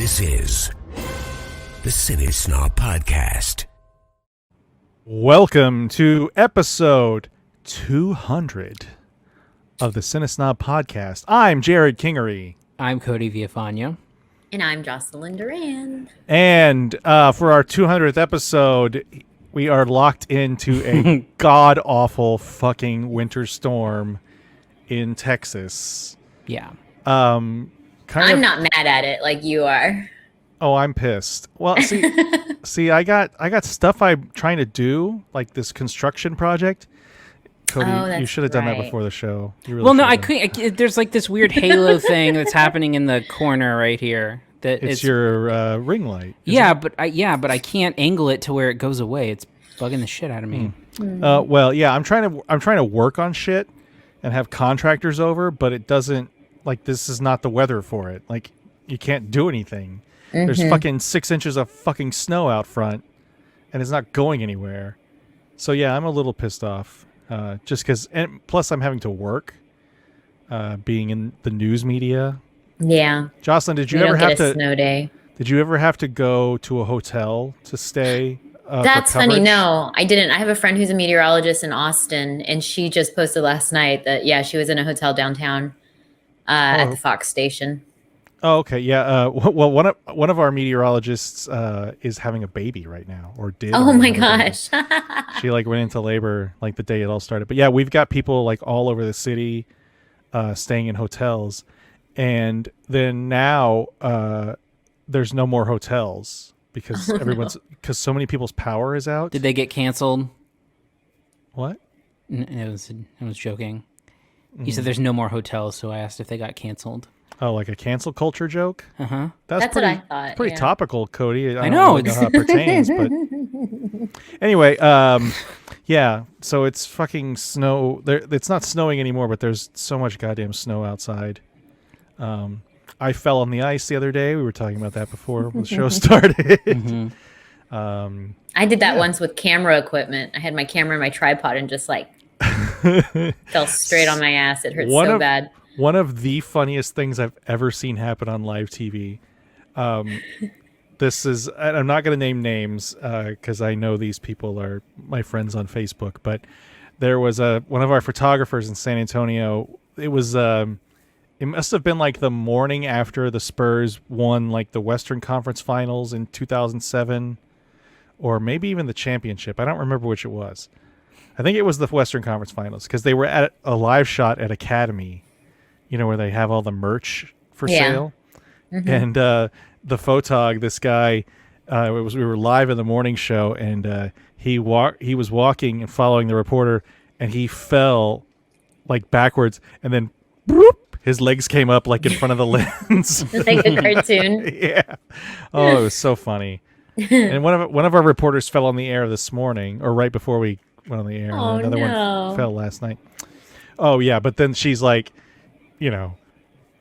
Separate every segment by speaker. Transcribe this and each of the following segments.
Speaker 1: This is the CineSnob Podcast.
Speaker 2: Welcome to episode 200 of the CineSnob Podcast. I'm Jerrod Kingery.
Speaker 3: I'm Cody Villafana.
Speaker 4: And I'm Jocelyn and Jerrod.
Speaker 2: And for our 200th episode, we are locked into a god-awful fucking winter storm in Texas.
Speaker 3: Yeah.
Speaker 4: I'm not mad at it like you are.
Speaker 2: Oh, I'm pissed. Well, see, I got stuff I'm trying to do, like this construction project. Cody, you should have done that before the show. You really
Speaker 3: I couldn't. There's like this weird halo thing that's happening in the corner right here.
Speaker 2: It's your ring light.
Speaker 3: Yeah, but I can't angle it to where it goes away. It's bugging the shit out of me.
Speaker 2: Well, yeah, I'm trying to work on shit and have contractors over, but it doesn't, like, this is not the weather for it. Like, you can't do anything. There's fucking 6 inches of fucking snow out front, and it's not going anywhere. So yeah, I'm a little pissed off. Just because, and plus I'm having to work, being in the news media.
Speaker 4: Yeah.
Speaker 2: Jocelyn, did you ever have to
Speaker 4: snow day?
Speaker 2: Did you ever have to go to a hotel to stay?
Speaker 4: That's funny. No, I didn't. I have a friend who's a meteorologist in Austin, and she just posted last night that she was in a hotel downtown at the Fox station.
Speaker 2: Oh, okay. Yeah. Well, one of our meteorologists is having a baby right now, or did.
Speaker 4: Oh my gosh.
Speaker 2: She went into labor like the day it all started. But yeah, we've got people like all over the city staying in hotels, and then now there's no more hotels because because so many people's power is out.
Speaker 3: Did they get canceled?
Speaker 2: What?
Speaker 3: I was joking. You said there's no more hotels, so I asked if they got canceled.
Speaker 2: Oh, like a cancel culture joke?
Speaker 3: Uh-huh.
Speaker 4: That's
Speaker 2: pretty,
Speaker 4: what I thought.
Speaker 2: Pretty topical, Cody.
Speaker 3: I know.
Speaker 2: I don't know how it pertains, but anyway, yeah. So it's fucking snow. It's not snowing anymore, but there's so much goddamn snow outside. I fell on the ice the other day. We were talking about that before the show started.
Speaker 4: I did that once with camera equipment. I had my camera and my tripod and just fell straight on my ass. It hurt so bad.
Speaker 2: One of the funniest things I've ever seen happen on live TV. This is, I'm not going to name names because I know these people are my friends on Facebook, but there was one of our photographers in San Antonio. It was, it must have been like the morning after the Spurs won like the Western Conference Finals in 2007, or maybe even the championship. I don't remember which it was. I think it was the Western Conference Finals because they were at a live shot at Academy. You know, where they have all the merch for sale. And the photog, this guy, we were live in the morning show, and he was walking and following the reporter, and he fell like backwards, and then boop, his legs came up like in front of the lens.
Speaker 4: Like a cartoon.
Speaker 2: Yeah. Oh, it was so funny. And one of our reporters fell on the air this morning, or right before we went on the air.
Speaker 4: Oh,
Speaker 2: and another one fell last night. Oh yeah, but then she's like, you know,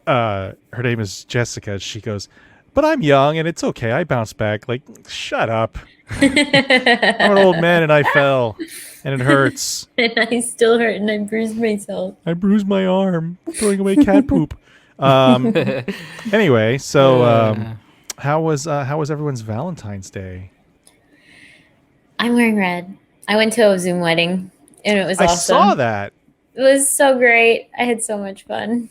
Speaker 2: her name is Jessica. She goes, but I'm young and it's okay. I bounce back. Like, shut up. I'm an old man and I fell and it hurts.
Speaker 4: And I still hurt and I bruised myself.
Speaker 2: I bruised my arm throwing away cat poop. Anyway, so how was everyone's Valentine's Day? I'm
Speaker 4: wearing red. I went to a Zoom wedding and it was awesome.
Speaker 2: I saw that.
Speaker 4: It was so great. I had so much fun.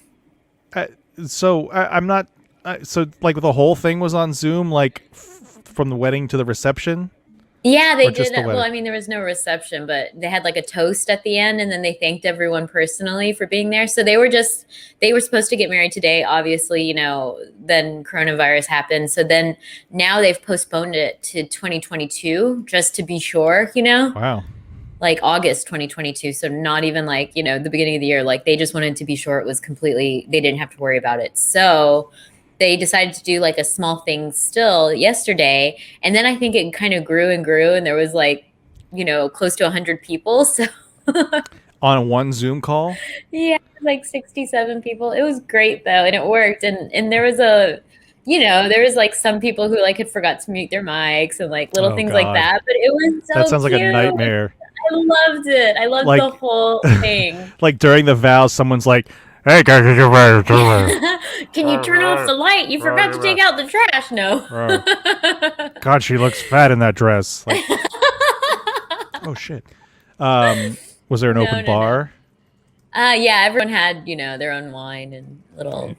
Speaker 2: I'm not. So like the whole thing was on Zoom, like from the wedding to the reception.
Speaker 4: Yeah, they did. Well, I mean, there was no reception, but they had like a toast at the end, and then they thanked everyone personally for being there. So they were supposed to get married today. Obviously, you know, then coronavirus happened. So then now they've postponed it to 2022 just to be sure. You know.
Speaker 2: Wow.
Speaker 4: Like August 2022. So not even like, you know, the beginning of the year. Like they just wanted to be sure it was completely, they didn't have to worry about it. So they decided to do like a small thing still yesterday. And then I think it kind of grew and grew. And there was like, you know, close to 100 people. So
Speaker 2: on one Zoom call?
Speaker 4: Yeah, like 67 people. It was great though. And it worked. And there was there was like some people who like had forgot to mute their mics and like little things like that. But it was so
Speaker 2: That sounds
Speaker 4: cute.
Speaker 2: like a nightmare.
Speaker 4: I loved it. I loved the whole thing.
Speaker 2: Like during the vows, someone's like, Hey, guys,
Speaker 4: Can you turn off the light? You forgot to take out the trash. No.
Speaker 2: God, she looks fat in that dress. Like, oh shit. Was there an open bar?
Speaker 4: Yeah, everyone had, their own wine and little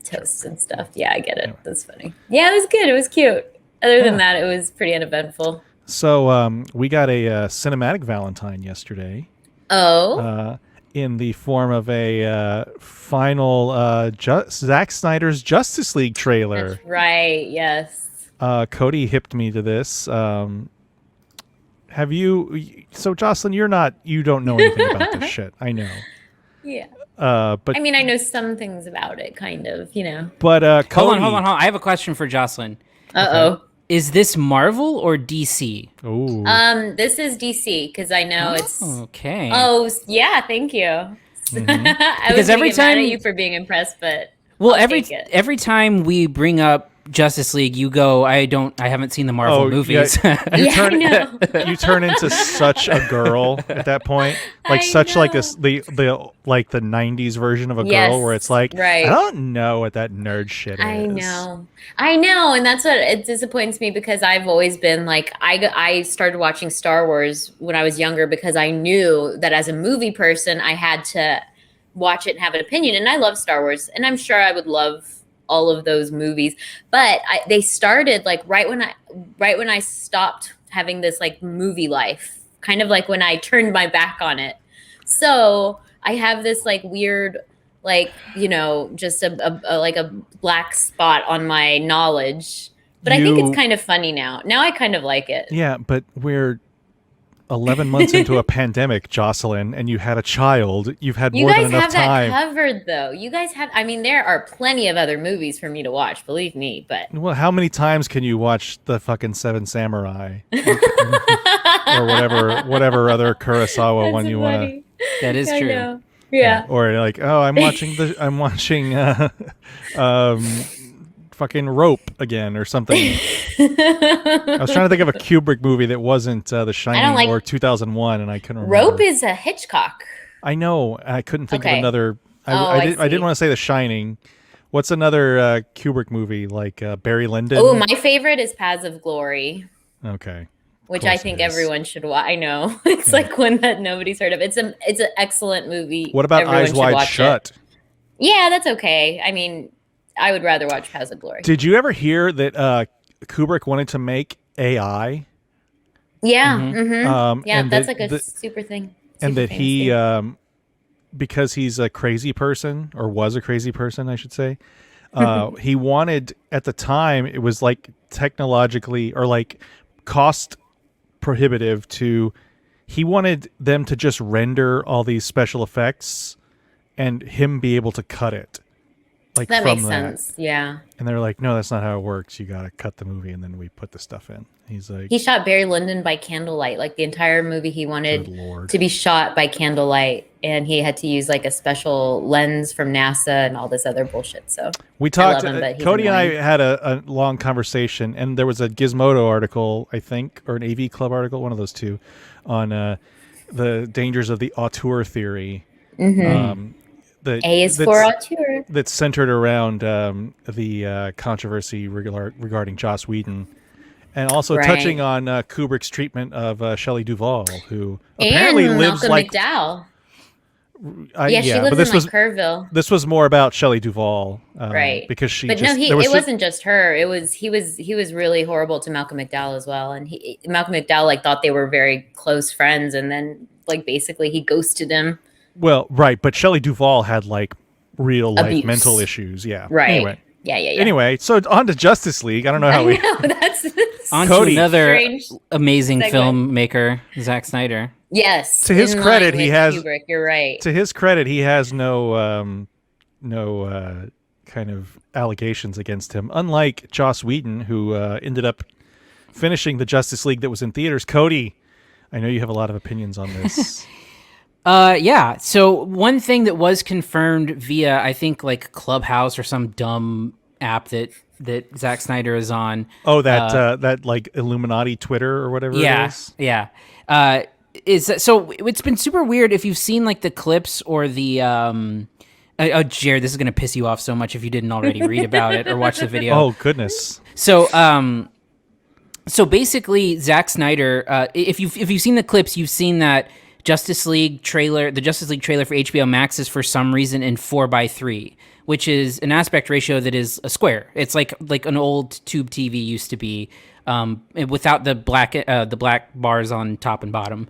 Speaker 4: toasts and stuff. Yeah, I get it. That's funny. Yeah, it was good. It was cute. Other than that, it was pretty uneventful.
Speaker 2: So we got a cinematic Valentine yesterday.
Speaker 4: Oh.
Speaker 2: In the form of a final Zack Snyder's Justice League trailer.
Speaker 4: That's right, yes.
Speaker 2: Cody hipped me to this. Have you... So, Jocelyn, you don't know anything about this shit. I know.
Speaker 4: Yeah.
Speaker 2: But
Speaker 4: I mean, I know some things about it, kind of,
Speaker 2: But Cody...
Speaker 3: Hold on. I have a question for Jocelyn.
Speaker 4: Uh-oh.
Speaker 3: Okay. Is this Marvel or DC?
Speaker 2: Ooh.
Speaker 4: This is DC because I know it's
Speaker 3: okay.
Speaker 4: Oh yeah, thank you.
Speaker 2: Mm-hmm.
Speaker 4: I was every time mad at you for being impressed, but
Speaker 3: every time we bring up Justice League, you go, I haven't seen the Marvel movies.
Speaker 2: Yeah, you turn into such a girl at that point, like the 90s version of a girl, where it's like, right. I don't know what that nerd shit is.
Speaker 4: I know, and that's what it disappoints me because I've always been like, I started watching Star Wars when I was younger because I knew that as a movie person, I had to watch it and have an opinion, and I love Star Wars, and I'm sure I would love all of those movies, but they started like right when I stopped having this like movie life, kind of like when I turned my back on it. So I have this like weird, like, just a black spot on my knowledge, but I think it's kind of funny now. Now I kind of like it.
Speaker 2: Yeah, but we're 11 months into a pandemic, Jocelyn, and you had a child. You've had more than enough time. You guys have
Speaker 4: that covered, though. You guys have. I mean, there are plenty of other movies for me to watch. Believe me, but
Speaker 2: how many times can you watch the fucking Seven Samurai or whatever other Kurosawa one you want to?
Speaker 3: That is true.
Speaker 4: Yeah.
Speaker 2: Or like, I'm watching fucking Rope again or something. I was trying to think of a Kubrick movie that wasn't The Shining or 2001, and I couldn't remember.
Speaker 4: Rope is a Hitchcock.
Speaker 2: I know. I couldn't think of another. I didn't want to say The Shining. What's another Kubrick movie like Barry Lyndon?
Speaker 4: Oh, my favorite is Paths of Glory.
Speaker 2: Okay.
Speaker 4: Which I think everyone should watch. I know it's like one that nobody's heard of. It's an excellent movie.
Speaker 2: What about Eyes Wide Shut?
Speaker 4: Yeah, that's okay. I mean, I would rather watch Paths of Glory.
Speaker 2: Did you ever hear that Kubrick wanted to make AI?
Speaker 4: Yeah. Mm-hmm. Yeah, that's a super thing.
Speaker 2: And that he, because he's a crazy person, or was a crazy person, I should say, he wanted, at the time, it was like technologically or like cost prohibitive he wanted them to just render all these special effects and him be able to cut it. Like
Speaker 4: that
Speaker 2: from
Speaker 4: makes sense. Yeah.
Speaker 2: And they're like, no, that's not how it works. You got to cut the movie and then we put the stuff in. He's like,
Speaker 4: he shot Barry Lyndon by candlelight. Like the entire movie he wanted to be shot by candlelight, and he had to use like a special lens from NASA and all this other bullshit. So
Speaker 2: we talked, Cody and I had a long conversation, and there was a Gizmodo article, I think, or an AV Club article, one of those two, on the dangers of the auteur theory.
Speaker 4: Mm-hmm. A is for auteur.
Speaker 2: That's centered around the controversy regarding Joss Whedon, and also touching on Kubrick's treatment of Shelley Duvall, who apparently lives
Speaker 4: Malcolm
Speaker 2: like
Speaker 4: McDowell.
Speaker 2: She
Speaker 4: lives in Kerrville.
Speaker 2: This was more about Shelley Duvall,
Speaker 4: right?
Speaker 2: Because she.
Speaker 4: But it wasn't just her. It was he was really horrible to Malcolm McDowell as well, and Malcolm McDowell like thought they were very close friends, and then like basically he ghosted him.
Speaker 2: Well, right, but Shelley Duvall had like real life mental issues. Yeah.
Speaker 4: Right.
Speaker 2: Anyway.
Speaker 4: Yeah.
Speaker 2: Anyway, so on to Justice League. I don't know how we.
Speaker 4: That's
Speaker 3: on Cody, to another amazing filmmaker, Zack Snyder.
Speaker 4: Yes.
Speaker 2: To his credit, he has.
Speaker 4: Kubrick, you're right.
Speaker 2: To his credit, he has no kind of allegations against him. Unlike Joss Whedon, who ended up finishing the Justice League that was in theaters. Cody, I know you have a lot of opinions on this.
Speaker 3: Yeah. So one thing that was confirmed via, I think, like Clubhouse or some dumb app that Zack Snyder is on.
Speaker 2: Oh, that like Illuminati Twitter or whatever it is?
Speaker 3: Yeah. So it's been super weird if you've seen like the clips or the Oh, Jerrod, this is going to piss you off so much if you didn't already read about it or watch the video.
Speaker 2: Oh, goodness.
Speaker 3: So, so basically, Zack Snyder, if you've seen the clips, you've seen that the Justice League trailer for HBO Max is for some reason in 4:3, which is an aspect ratio that is a square. It's like an old tube TV used to be, without the black bars on top and bottom.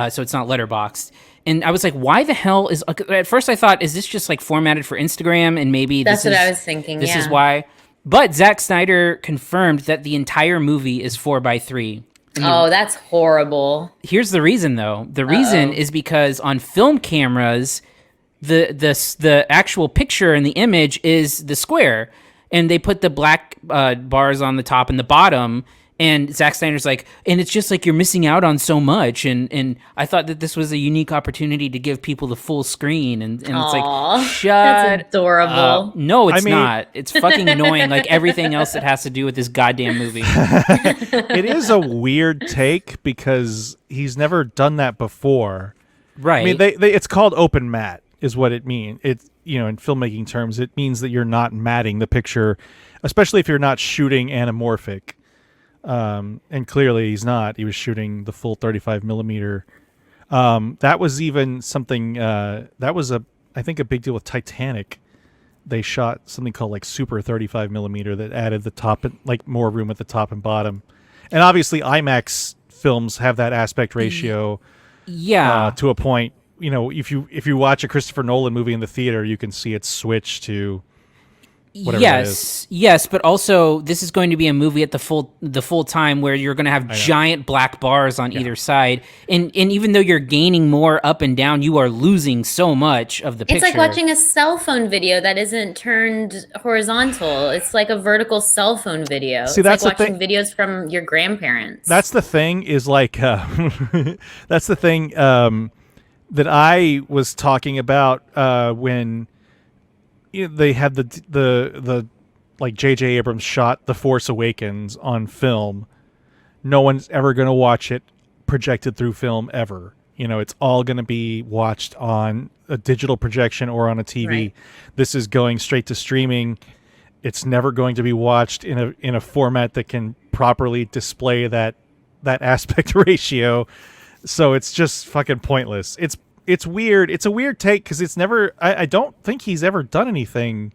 Speaker 3: So it's not letterboxed. And I was like, why the hell is... At first I thought, is this just like formatted for Instagram and maybe
Speaker 4: That's what I was thinking,
Speaker 3: This is why. But Zack Snyder confirmed that the entire movie is 4:3.
Speaker 4: Oh, that's horrible.
Speaker 3: Here's the reason, though. The reason is because on film cameras, the actual picture and the image is the square. And they put the black bars on the top and the bottom. And Zack Snyder's like, and it's just like you're missing out on so much. And I thought that this was a unique opportunity to give people the full screen. And it's like, shut
Speaker 4: that's adorable.
Speaker 3: No, it's not. It's fucking annoying, like everything else that has to do with this goddamn movie.
Speaker 2: It is a weird take because he's never done that before.
Speaker 3: Right.
Speaker 2: I mean, it's called open matte is what it means. It's, in filmmaking terms, it means that you're not matting the picture, especially if you're not shooting anamorphic. And clearly he's not. He was shooting the full 35 millimeter. That was even something, that was I think a big deal with Titanic. They shot something called like super 35 millimeter that added the top and like more room at the top and bottom. And obviously IMAX films have that aspect ratio.
Speaker 3: Yeah.
Speaker 2: To a point, if you watch a Christopher Nolan movie in the theater, you can see it switch to
Speaker 3: Yes, but also this is going to be a movie at the full time where you're going to have giant black bars on either side, and even though you're gaining more up and down, you are losing so much of the picture.
Speaker 4: It's like watching a cell phone video that isn't turned horizontal. It's like a vertical cell phone video.
Speaker 2: See, that's
Speaker 4: like
Speaker 2: the
Speaker 4: watching videos from your grandparents.
Speaker 2: That's the thing. Is like that's the thing that I was talking about when. They had the like J.J. Abrams shot The Force Awakens on film. No one's ever going to watch it projected through film ever. It's all going to be watched on a digital projection or on a TV. Right. This is going straight to streaming. It's never going to be watched in a format that can properly display that aspect ratio. So it's just fucking pointless. It's weird. It's a weird take because it's never... I don't think he's ever done anything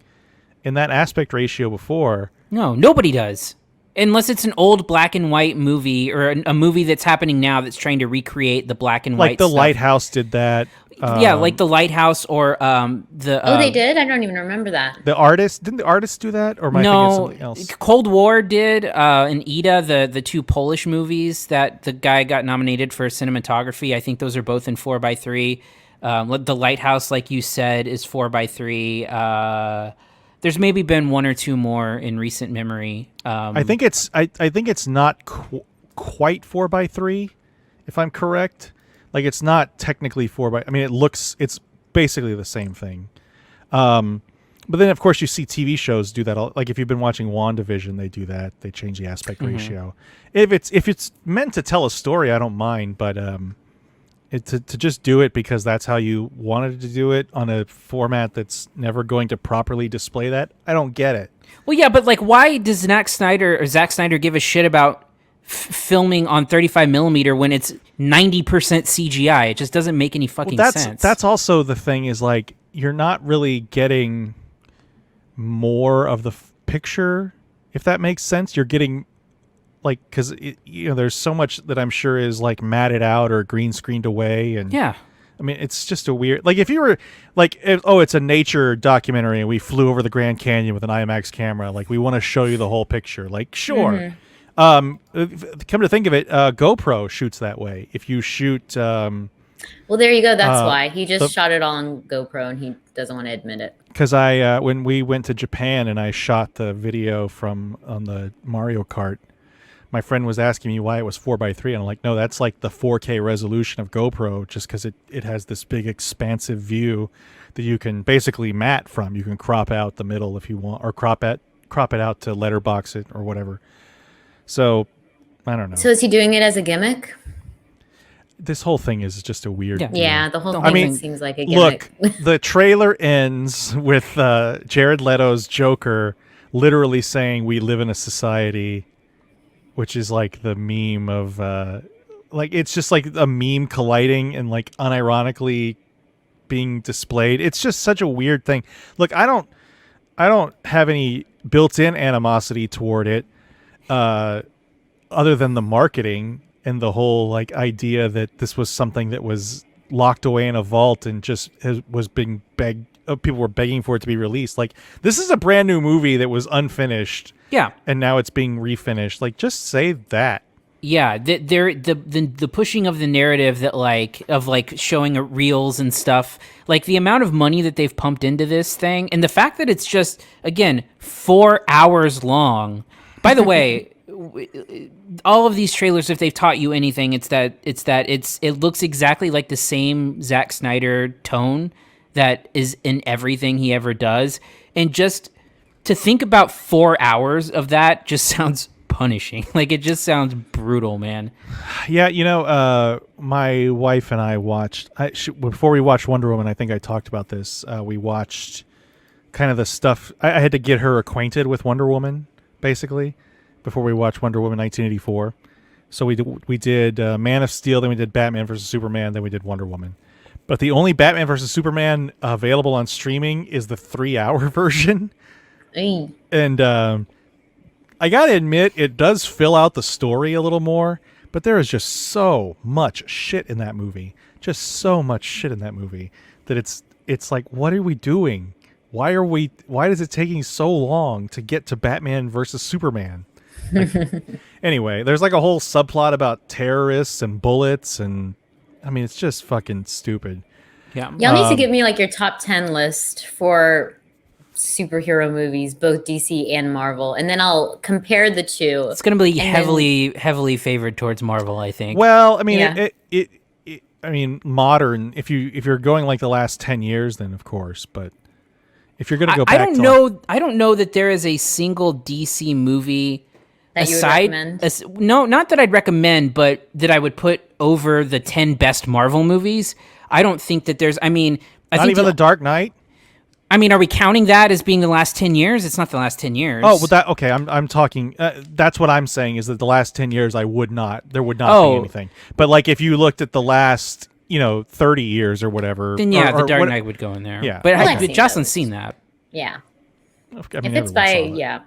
Speaker 2: in that aspect ratio before.
Speaker 3: No, nobody does. Unless it's an old black and white movie or a movie that's happening now that's trying to recreate the black and white
Speaker 2: Like The
Speaker 3: stuff.
Speaker 2: Lighthouse did that.
Speaker 3: Yeah, like The Lighthouse or the...
Speaker 4: they did? I don't even remember that.
Speaker 2: The Artist? Didn't The Artist do that? Or am I thinking of something else?
Speaker 3: Cold War did, and Ida, the two Polish movies that the guy got nominated for cinematography. I think those are both in 4:3. The Lighthouse, like you said, is 4:3. There's maybe been one or two more in recent memory.
Speaker 2: I think it's not quite 4:3, if I'm correct. Like, it's not technically 4:3. I mean, it's basically the same thing. But then, of course, you see TV shows do that. Like, if you've been watching WandaVision, they do that. They change the aspect ratio. If it's meant to tell a story, I don't mind. But to just do it because that's how you wanted to do it on a format that's never going to properly display that, I don't get it.
Speaker 3: Well, yeah, but like, why does Zack Snyder give a shit about filming on 35 millimeter when it's 90% CGI? It just doesn't make any fucking sense.
Speaker 2: That's also the thing is like you're not really getting more of the picture, if that makes sense. You're getting like because there's so much that I'm sure is like matted out or green screened away, and
Speaker 3: yeah.
Speaker 2: I mean, it's just a weird... Like, if you were... Like, it's a nature documentary and we flew over the Grand Canyon with an IMAX camera. Like, we want to show you the whole picture. Like, sure. Come to think of it, GoPro shoots that way. If you shoot...
Speaker 4: well, there you go. That's why. He just shot it all on GoPro and he doesn't want to admit it.
Speaker 2: Because when we went to Japan and I shot the video on the Mario Kart, my friend was asking me why it was 4:3, and I'm like, no, that's like the 4K resolution of GoPro, just because it has this big expansive view that you can basically matte from. You can crop out the middle if you want, or crop it out to letterbox it or whatever. So I don't know.
Speaker 4: So is he doing it as a gimmick?
Speaker 2: this whole thing is just a weird deal.
Speaker 4: Yeah, the whole thing seems like a gimmick.
Speaker 2: Look, the trailer ends with Jared Leto's Joker literally saying we live in a society, which is like the meme of like it's just like a meme colliding and like unironically being displayed. It's just such a weird thing. Look, I don't have any built-in animosity toward it other than the marketing and the whole like idea that this was something that was locked away in a vault and just was being begged. People were begging for it to be released. Like, this is a brand new movie that was unfinished.
Speaker 3: Yeah,
Speaker 2: and now it's being refinished. Like, just say that.
Speaker 3: Yeah, the pushing of the narrative that like showing reels and stuff, like the amount of money that they've pumped into this thing, and the fact that it's just again 4 hours long. By the way. All of these trailers, if they've taught you anything, it looks exactly like the same Zack Snyder tone that is in everything he ever does. And just to think about 4 hours of that just sounds punishing. Like, it just sounds brutal, man.
Speaker 2: Yeah, my wife and I watched, before we watched Wonder Woman, I think I talked about this, we watched kind of the stuff, I had to get her acquainted with Wonder Woman, basically, before we watched Wonder Woman 1984. So we did Man of Steel, then we did Batman versus Superman, then we did Wonder Woman. But the only Batman versus Superman available on streaming is the 3-hour version.
Speaker 4: Hey.
Speaker 2: And I gotta admit, it does fill out the story a little more, but there is just so much shit in that movie. Just so much shit in that movie that it's like, what are we doing? Why is it taking so long to get to Batman versus Superman? Like, anyway, there's like a whole subplot about terrorists and bullets, and I mean, it's just fucking stupid.
Speaker 3: Yeah.
Speaker 4: Y'all need to give me like your top 10 list for superhero movies, both DC and Marvel, and then I'll compare the two.
Speaker 3: It's going to be heavily favored towards Marvel, I think.
Speaker 2: Well, I mean, I mean, modern. If you're going like the last 10 years, then of course, but if you're going to go back,
Speaker 3: I don't know that there is a single DC movie.
Speaker 4: That you would recommend?
Speaker 3: No, not that I'd recommend, but that I would put over the 10 best Marvel movies. I don't think that there's. I mean,
Speaker 2: not even The Dark Knight.
Speaker 3: I mean, are we counting that as being the last 10 years? It's not the last 10 years.
Speaker 2: Oh, well, okay. I'm talking. That's what I'm saying is that the last 10 years, there would not be anything. But like, if you looked at the last, 30 years or whatever,
Speaker 3: then yeah, The Dark Knight would go in there.
Speaker 2: Yeah,
Speaker 3: but Jocelyn's seen that.
Speaker 4: Yeah.
Speaker 2: I mean,
Speaker 4: if it's by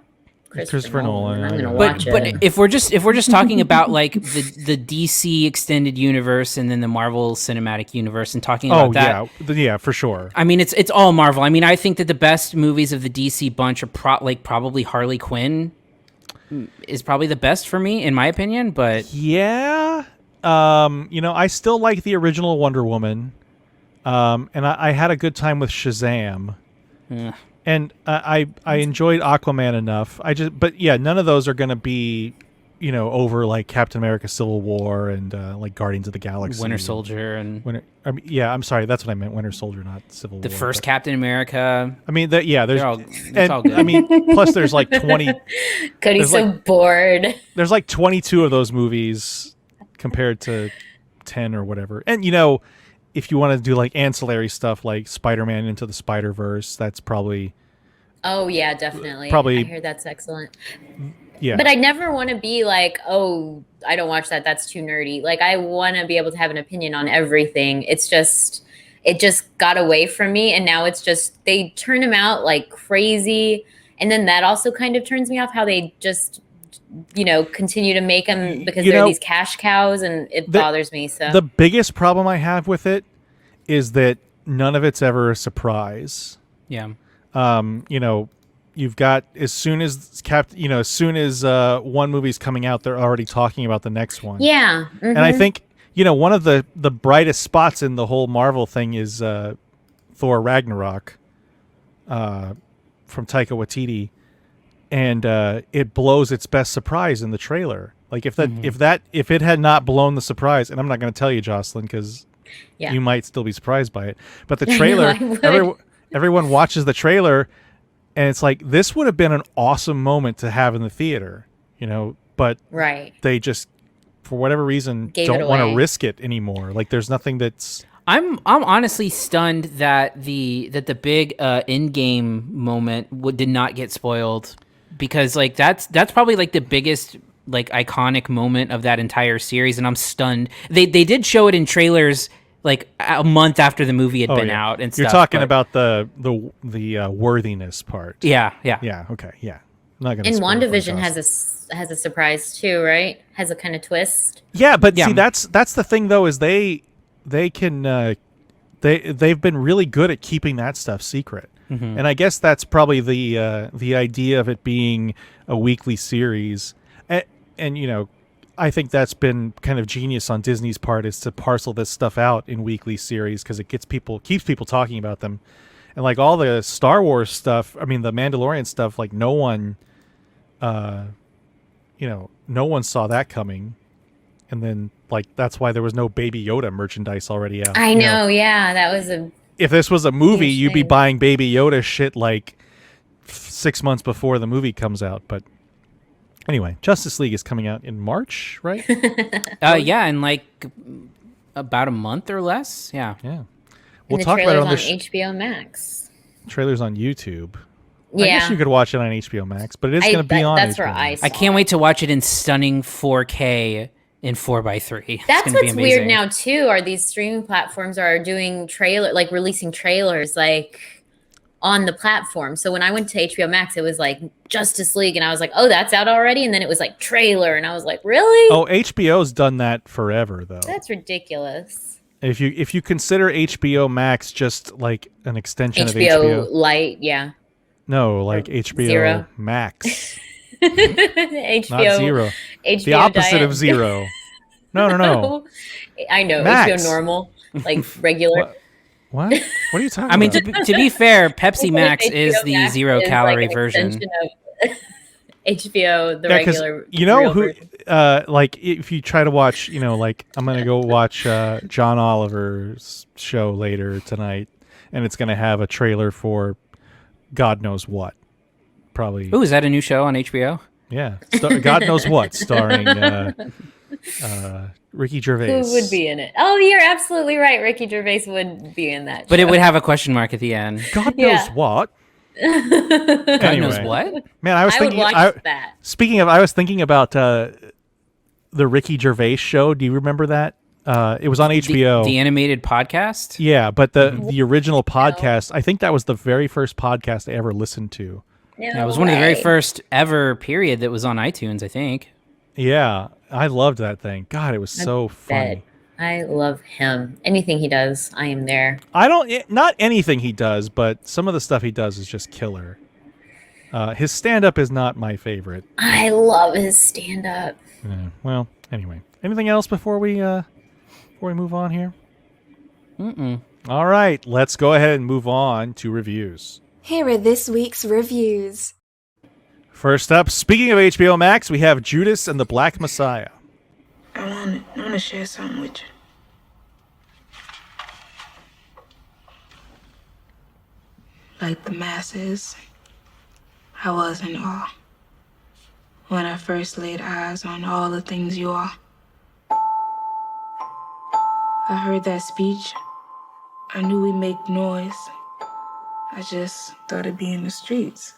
Speaker 4: Christopher Nolan. I'm gonna watch it.
Speaker 3: But if we're just talking about like the DC extended universe and then the Marvel Cinematic Universe and talking about that,
Speaker 2: yeah, for sure.
Speaker 3: I mean, it's all Marvel. I mean, I think that the best movies of the DC bunch are probably Harley Quinn is probably the best for me in my opinion. But
Speaker 2: yeah, I still like the original Wonder Woman, and I had a good time with Shazam.
Speaker 3: Yeah.
Speaker 2: And I enjoyed Aquaman enough. But yeah, none of those are going to be, over like Captain America: Civil War and like Guardians of the Galaxy,
Speaker 3: Winter Soldier, and
Speaker 2: I'm sorry, that's what I meant. Winter Soldier, not Civil War.
Speaker 3: The first Captain America.
Speaker 2: I mean, there's
Speaker 3: all good.
Speaker 2: I mean, plus there's like 20.
Speaker 4: Cody's so bored.
Speaker 2: There's like 22 of those movies compared to 10 or whatever, and if you want to do like ancillary stuff like Spider-Man Into the Spider-Verse, that's probably...
Speaker 4: Oh, yeah, definitely.
Speaker 2: I
Speaker 4: hear that's excellent.
Speaker 2: Yeah.
Speaker 4: But I never want to be like, oh, I don't watch that. That's too nerdy. Like, I want to be able to have an opinion on everything. It just got away from me. And now it's just, they turn them out like crazy. And then that also kind of turns me off how they just... continue to make them because they're these cash cows, and it bothers me. So
Speaker 2: the biggest problem I have with it is that none of it's ever a surprise.
Speaker 3: Yeah.
Speaker 2: You've got as soon as one movie's coming out, they're already talking about the next one.
Speaker 4: Yeah. Mm-hmm.
Speaker 2: And I think one of the brightest spots in the whole Marvel thing is Thor Ragnarok from Taika Waititi. And it blows its best surprise in the trailer. Like if it had not blown the surprise, and I'm not going to tell you, Jocelyn, because you might still be surprised by it. But the trailer, everyone watches the trailer, and it's like this would have been an awesome moment to have in the theater, But
Speaker 4: right,
Speaker 2: they just for whatever reason, don't want to risk it anymore. Like, there's nothing that's.
Speaker 3: I'm honestly stunned that the big in-game moment did not get spoiled, because like that's probably like the biggest like iconic moment of that entire series, and I'm stunned. They did show it in trailers like a month after the movie had been out and stuff.
Speaker 2: You're talking about the worthiness part.
Speaker 3: Yeah.
Speaker 2: Okay. Yeah. I'm not gonna.
Speaker 4: And WandaVision has a surprise too, right? Has a kind of twist.
Speaker 2: Yeah, but see, that's the thing though, is they can they've been really good at keeping that stuff secret. Mm-hmm. And I guess that's probably the idea of it being a weekly series. And you know, I think that's been kind of genius on Disney's part, is to parcel this stuff out in weekly series, because it keeps people talking about them. And like all the Star Wars stuff, I mean the Mandalorian stuff, like no one saw that coming. And then, like, that's why there was no Baby Yoda merchandise already out.
Speaker 4: I know, yeah. That was
Speaker 2: if this was a movie, you'd be buying Baby Yoda shit, like, 6 months before the movie comes out. But anyway, Justice League is coming out in March, right?
Speaker 3: Yeah, in, like, about a month or less. Yeah.
Speaker 2: Yeah. We'll talk about it on
Speaker 4: HBO Max.
Speaker 2: Trailers on YouTube.
Speaker 4: Yeah.
Speaker 2: I guess you could watch it on HBO Max, but it is going to be on
Speaker 4: That's
Speaker 2: HBO
Speaker 4: where
Speaker 2: Max.
Speaker 4: I
Speaker 3: can't wait to watch it in stunning 4K in 4:3.
Speaker 4: That's what's weird now too. Are these streaming platforms are doing releasing trailers like on the platform? So when I went to HBO Max, it was like Justice League, and I was like, "Oh, that's out already." And then it was like trailer, and I was like, "Really?"
Speaker 2: Oh, HBO's done that forever, though.
Speaker 4: That's ridiculous.
Speaker 2: If you consider HBO Max just like an extension of
Speaker 4: HBO Lite, yeah.
Speaker 2: No, like HBO
Speaker 4: Zero.
Speaker 2: Max.
Speaker 4: HBO,
Speaker 2: not zero.
Speaker 4: HBO
Speaker 2: the opposite
Speaker 4: diet.
Speaker 2: of zero. No.
Speaker 4: I know.
Speaker 2: Max.
Speaker 4: HBO normal, like regular.
Speaker 2: What? What are you talking
Speaker 3: I mean,
Speaker 2: about?
Speaker 3: to be fair, Pepsi Max
Speaker 4: HBO
Speaker 3: is the
Speaker 4: Max
Speaker 3: 0
Speaker 4: is
Speaker 3: calorie
Speaker 4: like an
Speaker 3: version.
Speaker 4: extension of HBO, the regular.
Speaker 2: You know who?
Speaker 4: version.
Speaker 2: Like if you try to watch, like I'm gonna go watch John Oliver's show later tonight, and it's gonna have a trailer for God knows what. Probably.
Speaker 3: Ooh, is that a new show on HBO?
Speaker 2: Yeah, God knows what, starring Ricky Gervais.
Speaker 4: Who would be in it? Oh, you're absolutely right. Ricky Gervais would be in that.
Speaker 3: But
Speaker 4: show.
Speaker 3: it would have a question mark at the end.
Speaker 2: God knows what.
Speaker 3: God knows what?
Speaker 2: Man, I was thinking.
Speaker 4: would watch that.
Speaker 2: Speaking of, I was thinking about the Ricky Gervais show. Do you remember that? It was on HBO.
Speaker 3: The animated podcast?
Speaker 2: Yeah, but the original podcast, I think that was the very first podcast I ever listened to.
Speaker 3: Yeah, it was one of the very first ever period that was on iTunes, I think.
Speaker 2: Yeah, I loved that thing. God, it was so funny.
Speaker 4: I love him. Anything he does, I am there.
Speaker 2: Not anything he does, but some of the stuff he does is just killer. His stand-up is not my favorite.
Speaker 4: I love his stand-up.
Speaker 2: Yeah, well, anyway. Anything else before we move on here?
Speaker 3: Mm-mm.
Speaker 2: All right, let's go ahead and move on to reviews.
Speaker 5: Here are this week's reviews.
Speaker 2: First up, speaking of HBO Max, we have Judas and the Black Messiah.
Speaker 6: I want to share something with you. Like the masses, I was in awe when I first laid eyes on all the things you are. I heard that speech. I knew we'd make noise. I just thought it'd be in the streets.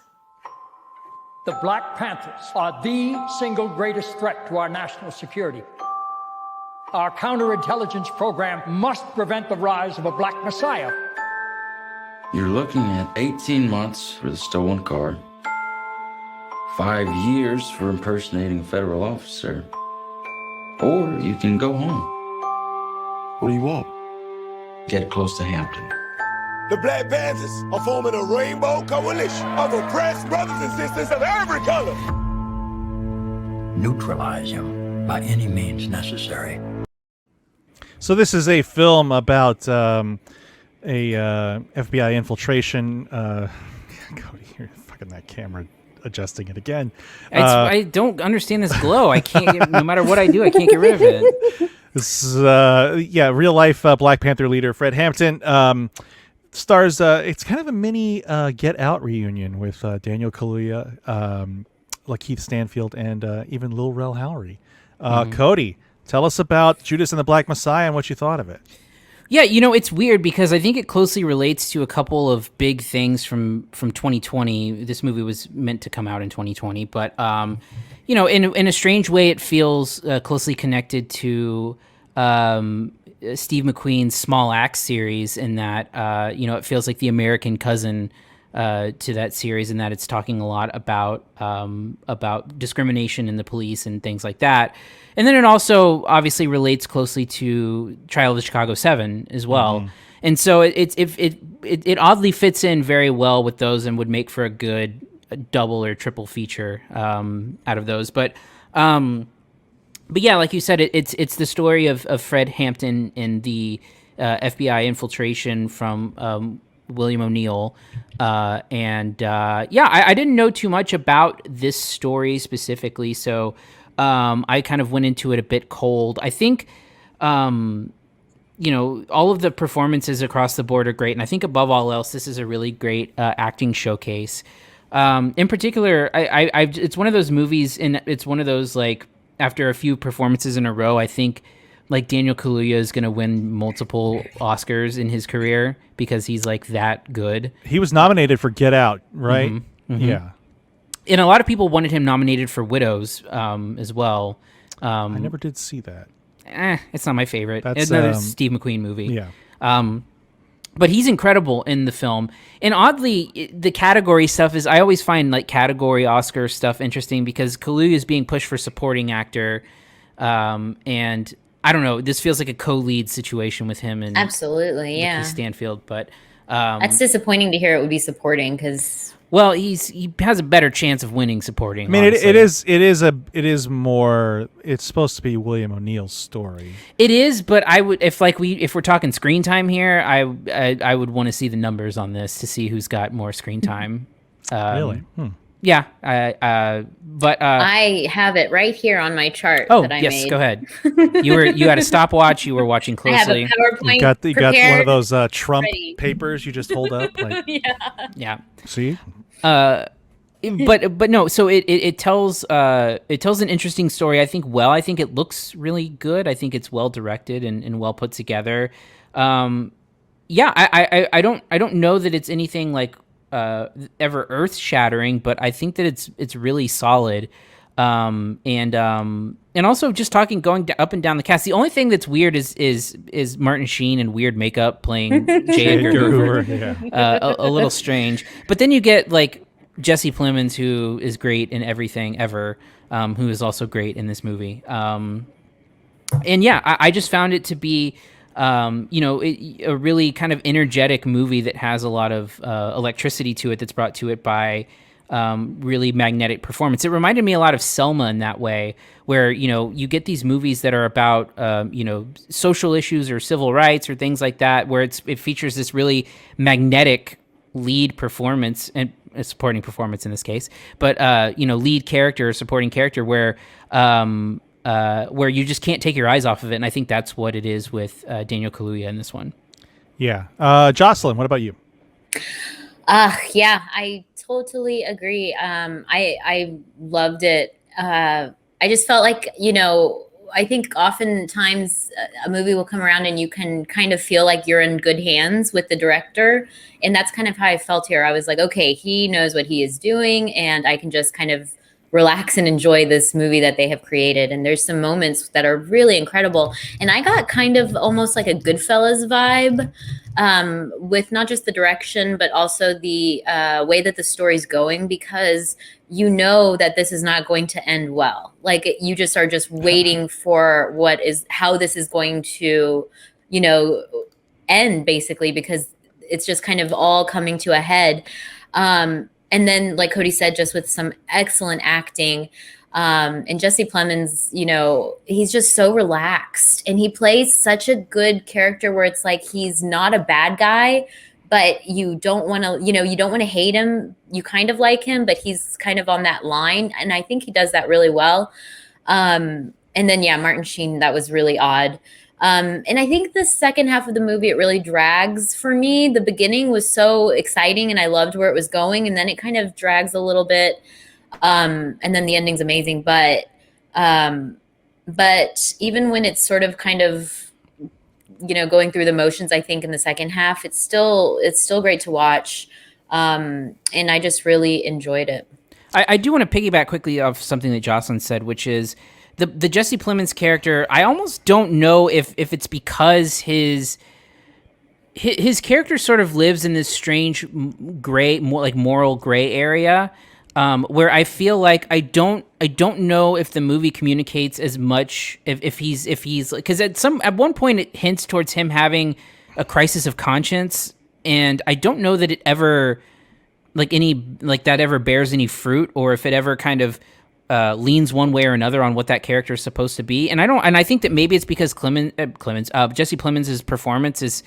Speaker 7: The Black Panthers are the single greatest threat to our national security. Our counterintelligence program must prevent the rise of a Black Messiah.
Speaker 8: You're looking at 18 months for the stolen car, 5 years for impersonating a federal officer, or you can go home.
Speaker 9: What do you want?
Speaker 8: Get close to Hampton.
Speaker 9: The Black Panthers are forming a rainbow coalition of oppressed brothers and sisters of every color.
Speaker 10: Neutralize him by any means necessary.
Speaker 2: So this is a film about a FBI infiltration. Cody, you're fucking that camera adjusting it again.
Speaker 3: I don't understand this glow. I can't. No matter what I do, I can't get rid of it.
Speaker 2: This is real life Black Panther leader Fred Hampton. Stars, it's kind of a mini Get Out reunion with Daniel Kaluuya, Lakeith Stanfield, and even Lil Rel Howery. Cody, Tell us about Judas and the Black Messiah and what you thought of it.
Speaker 3: Yeah, it's weird because I think it closely relates to a couple of big things from 2020. This movie was meant to come out in 2020, but in a strange way, it feels closely connected to Steve McQueen's Small Axe series in that it feels like the American cousin to that series, in that it's talking a lot about discrimination in the police and things like that. And then it also obviously relates closely to Trial of the Chicago 7 as well. Mm-hmm. And so it oddly fits in very well with those and would make for a good double or triple feature out of those. But yeah, like you said, it's the story of Fred Hampton and the FBI infiltration from William O'Neill. I didn't know too much about this story specifically, so I kind of went into it a bit cold. I think, all of the performances across the board are great, and I think above all else, this is a really great acting showcase. In particular, it's one of those movies, and it's one of those, like, after a few performances in a row, I think, like, Daniel Kaluuya is going to win multiple Oscars in his career because he's, like, that good.
Speaker 2: He was nominated for Get Out, right?
Speaker 3: Mm-hmm. Mm-hmm.
Speaker 2: Yeah.
Speaker 3: And a lot of people wanted him nominated for Widows as well.
Speaker 2: I never did see that.
Speaker 3: It's not my favorite.
Speaker 2: That's
Speaker 3: it's another Steve McQueen movie.
Speaker 2: Yeah.
Speaker 3: But he's incredible in the film. And oddly, the category stuff is, I always find like category Oscar stuff interesting because Kaluuya is being pushed for supporting actor. And I don't know, this feels like a co-lead situation with him and
Speaker 4: absolutely, yeah,
Speaker 3: Stanfield. But
Speaker 4: that's disappointing to hear it would be supporting because.
Speaker 3: Well, he has a better chance of winning supporting.
Speaker 2: I mean, it is more. It's supposed to be William O'Neill's story.
Speaker 3: It is, but I would if we're talking screen time here, I would want to see the numbers on this to see who's got more screen time.
Speaker 2: Really?
Speaker 3: Yeah. But
Speaker 4: I have it right here on my chart.
Speaker 3: Oh,
Speaker 4: that I
Speaker 3: yes,
Speaker 4: made.
Speaker 3: Go ahead. You had a stopwatch. You were watching closely.
Speaker 4: I have a PowerPoint.
Speaker 2: You got one of those Trump
Speaker 4: ready.
Speaker 2: papers you just hold up. Like,
Speaker 3: yeah.
Speaker 2: See.
Speaker 3: But no. So it tells an interesting story. I think it looks really good. I think it's well directed and well put together. I don't know that it's anything like ever earth shattering, but I think that it's really solid. And also just going up and down the cast. The only thing that's weird is Martin Sheen in weird makeup playing J. Edgar Hoover.
Speaker 2: Yeah.
Speaker 3: A little strange. But then you get like Jesse Plemons, who is great in everything ever, who is also great in this movie. I just found it to be a really kind of energetic movie that has a lot of electricity to it that's brought to it by really magnetic performance. It reminded me a lot of Selma in that way, where, you get these movies that are about, social issues or civil rights or things like that, where it features this really magnetic lead performance and a supporting performance in this case, but, lead character or supporting character where you just can't take your eyes off of it. And I think that's what it is with Daniel Kaluuya in this one.
Speaker 2: Yeah. Jocelyn, what about you?
Speaker 4: Yeah, I totally agree. I loved it. I just felt like, I think oftentimes a movie will come around and you can kind of feel like you're in good hands with the director. And that's kind of how I felt here. I was like, okay, he knows what he is doing and I can just kind of relax and enjoy this movie that they have created. And there's some moments that are really incredible. And I got kind of almost like a Goodfellas vibe with not just the direction, but also the way that the story's going, because you know that this is not going to end well. Like you just are just waiting for how this is going to, end basically, because it's just kind of all coming to a head. And then, like Cody said, just with some excellent acting. And Jesse Plemons, he's just so relaxed. And he plays such a good character where it's like he's not a bad guy, but you don't want to, you don't want to hate him. You kind of like him, but he's kind of on that line. And I think he does that really well. And then, Martin Sheen, that was really odd. And I think the second half of the movie, it really drags for me. The beginning was so exciting and I loved where it was going. And then it kind of drags a little bit. And then the ending's amazing. But But even when it's sort of kind of, going through the motions, I think in the second half, it's still great to watch. And I just really enjoyed it.
Speaker 3: I do want to piggyback quickly off something that Jocelyn said, which is the Jesse Plemons character. I almost don't know if it's because his character sort of lives in this strange gray, more like moral gray area, where I feel like I don't know if the movie communicates as much if he's because at one point it hints towards him having a crisis of conscience, and I don't know that it ever ever bears any fruit, or if it ever kind of leans one way or another on what that character is supposed to be. And I think that maybe it's because Jesse Plemons' performance is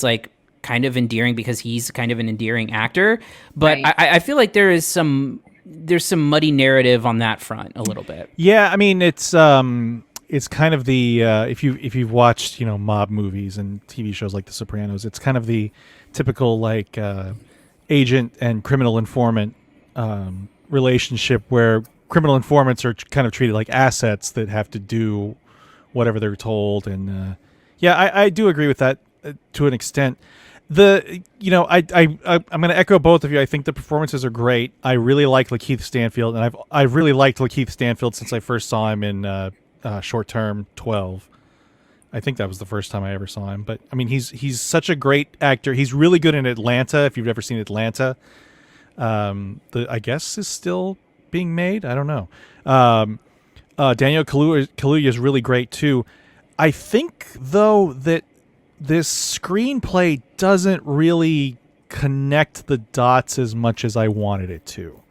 Speaker 3: like kind of endearing because he's kind of an endearing actor. But right. I feel like there's some muddy narrative on that front a little bit.
Speaker 2: Yeah, I mean it's kind of the if you've watched mob movies and TV shows like The Sopranos, it's kind of the typical like agent and criminal informant relationship where criminal informants are kind of treated like assets that have to do whatever they're told. And I do agree with that to an extent. I'm going to echo both of you. I think the performances are great. I really like Lakeith Stanfield, and I've really liked Lakeith Stanfield since I first saw him in Short Term 12. I think that was the first time I ever saw him. But I mean, he's such a great actor. He's really good in Atlanta. If you've ever seen Atlanta, I guess is still being made. I don't know. Daniel Kaluuya is really great too. I think though that this screenplay doesn't really connect the dots as much as I wanted it to,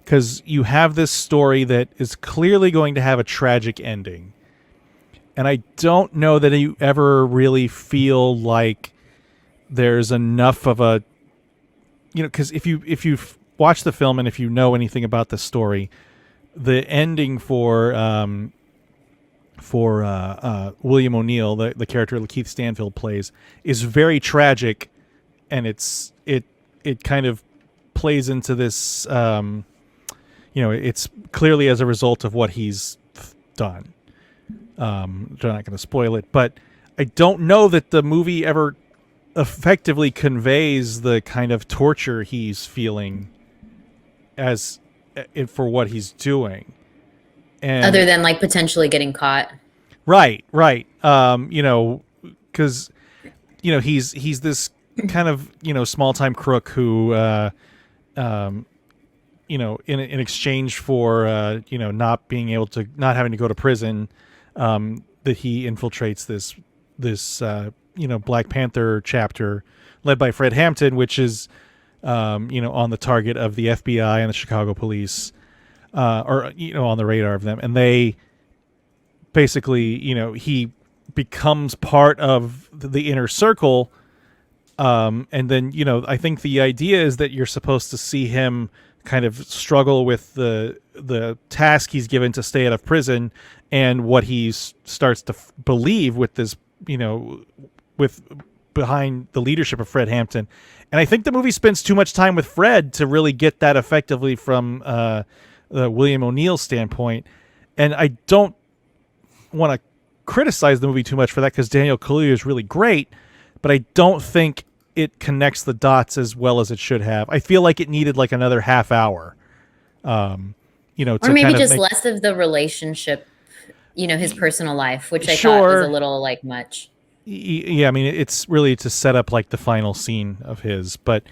Speaker 2: because you have this story that is clearly going to have a tragic ending. And I don't know that you ever really feel like there's enough of a, because if you watch the film and if you know anything about the story, the ending for William O'Neill, the character Lakeith Stanfield plays, is very tragic, and it kind of plays into this, it's clearly as a result of what he's done. I'm not going to spoil it, but I don't know that the movie ever effectively conveys the kind of torture he's feeling for what he's doing. And
Speaker 4: other than like potentially getting caught.
Speaker 2: Right. Because, he's this kind of, small time crook who, in exchange for, not having to go to prison, that he infiltrates this Black Panther chapter led by Fred Hampton, which is, on the target of the FBI and the Chicago police, or on the radar of them. And they basically, he becomes part of the inner circle. And then, I think the idea is that you're supposed to see him kind of struggle with the task he's given to stay out of prison, and what he starts to believe with this, with behind the leadership of Fred Hampton. And I think the movie spends too much time with Fred to really get that effectively from the William O'Neill standpoint. And I don't want to criticize the movie too much for that, because Daniel Kaluuya is really great, but I don't think it connects the dots as well as it should have. I feel like it needed like another half hour, or
Speaker 4: maybe just less of the relationship, his personal life, which I thought was a little like much.
Speaker 2: Yeah, I mean, it's really to set up like the final scene of his, but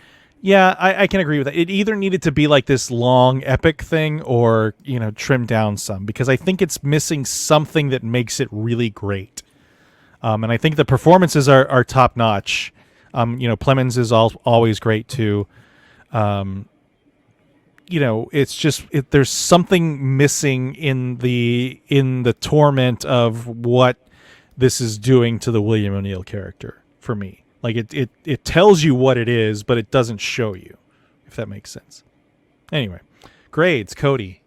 Speaker 2: yeah, I can agree with that. It either needed to be like this long epic thing, or trimmed down some, because I think it's missing something that makes it really great. And I think the performances are top notch. Plemons is always great too. It's just there's something missing in the torment of what this is doing to the William O'Neill character for me. Like it tells you what it is, but it doesn't show you, if that makes sense. Anyway, grades, Cody.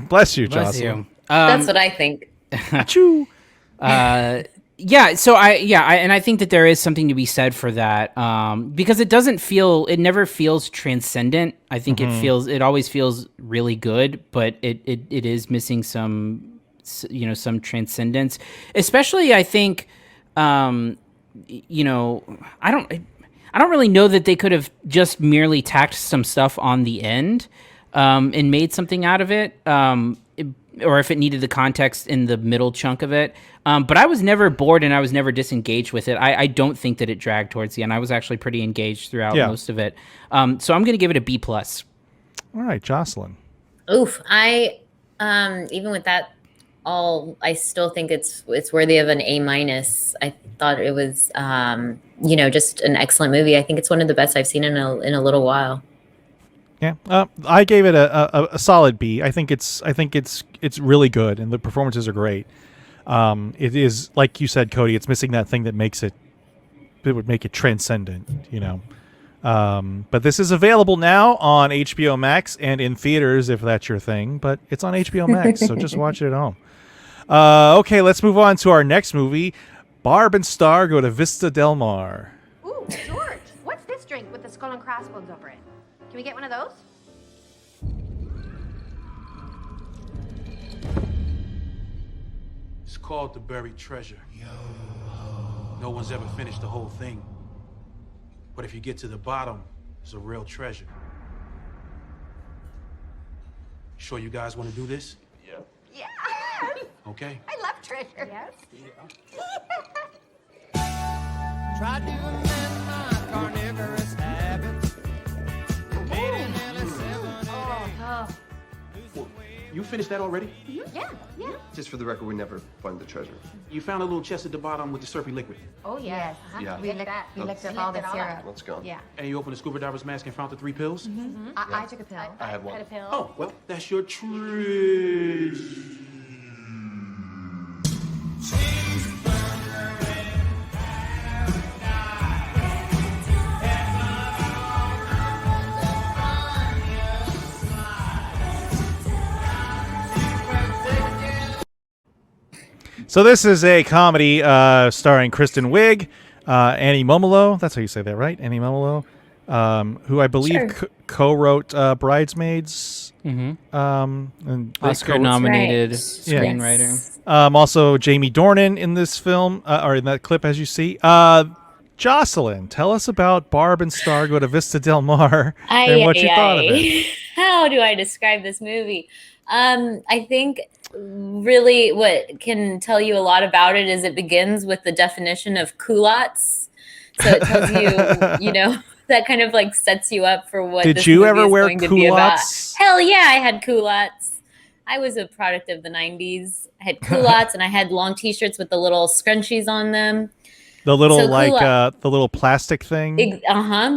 Speaker 2: Bless you, Jocelyn.
Speaker 4: That's what I think.
Speaker 2: Achoo.
Speaker 3: I think that there is something to be said for that, because it never feels transcendent. I think it always feels really good, but it is missing some some transcendence, especially I think, I don't really know that they could have just merely tacked some stuff on the end and made something out of it, or if it needed the context in the middle chunk of it. But I was never bored and I was never disengaged with it. I don't think that it dragged towards the end. I was actually pretty engaged throughout most of it. So I'm going to give it a B+. All
Speaker 2: right, Jocelyn.
Speaker 4: Oof. I even with that I still think it's worthy of an A-. I thought it was just an excellent movie. I think it's one of the best I've seen in a little while.
Speaker 2: Yeah, I gave it a solid B. I think it's really good, and the performances are great. It is, like you said, Cody. It's missing that thing that would make it transcendent. But this is available now on HBO Max and in theaters if that's your thing. But it's on HBO Max, so just watch it at home. Okay, let's move on to our next movie. Barb and Star go to Vista Del Mar.
Speaker 11: Ooh, George, what's this drink with the skull and crossbones over it? Can we get one of those?
Speaker 12: It's called the buried treasure. No one's ever finished the whole thing. But if you get to the bottom, it's a real treasure. Sure you guys want to do this?
Speaker 11: Yeah. Yes!
Speaker 12: Okay.
Speaker 11: I love treasure. Yes.
Speaker 13: Tried to amend my carnivorous habits.
Speaker 12: You finished that already?
Speaker 11: Yeah.
Speaker 14: Just for the record, we never find the treasure.
Speaker 12: You found a little chest at the bottom with the syrupy liquid.
Speaker 11: Oh, yes.
Speaker 14: Yeah.
Speaker 11: We licked up all the syrup.
Speaker 14: Let's go.
Speaker 11: Yeah.
Speaker 12: And you opened the scuba diver's mask and found the 3 pills?
Speaker 11: Mm-hmm. I took a pill.
Speaker 14: I had one.
Speaker 11: Had a pill.
Speaker 12: Oh, well, that's your treasure.
Speaker 2: So this is a comedy starring Kristen Wiig, Annie Momolo. That's how you say that, right? Annie Momolo, who I believe co-wrote Bridesmaids.
Speaker 3: Mm-hmm.
Speaker 2: And
Speaker 3: Oscar-nominated screenwriter.
Speaker 4: Yes.
Speaker 2: Also, Jamie Dornan in this film, or in that clip, as you see. Jocelyn, tell us about Barb and Star Go to Vista Del Mar and what you thought of it.
Speaker 4: How do I describe this movie? I think really what can tell you a lot about it is it begins with the definition of culottes. So it tells you, that kind of like sets you up for what
Speaker 2: Did
Speaker 4: this
Speaker 2: you
Speaker 4: movie
Speaker 2: ever
Speaker 4: is
Speaker 2: wear
Speaker 4: going to be about.
Speaker 2: culottes?
Speaker 4: Hell yeah, I had culottes. I was a product of the 90s. I had culottes and I had long t-shirts with the little scrunchies on them.
Speaker 2: The little the little plastic thing.
Speaker 4: The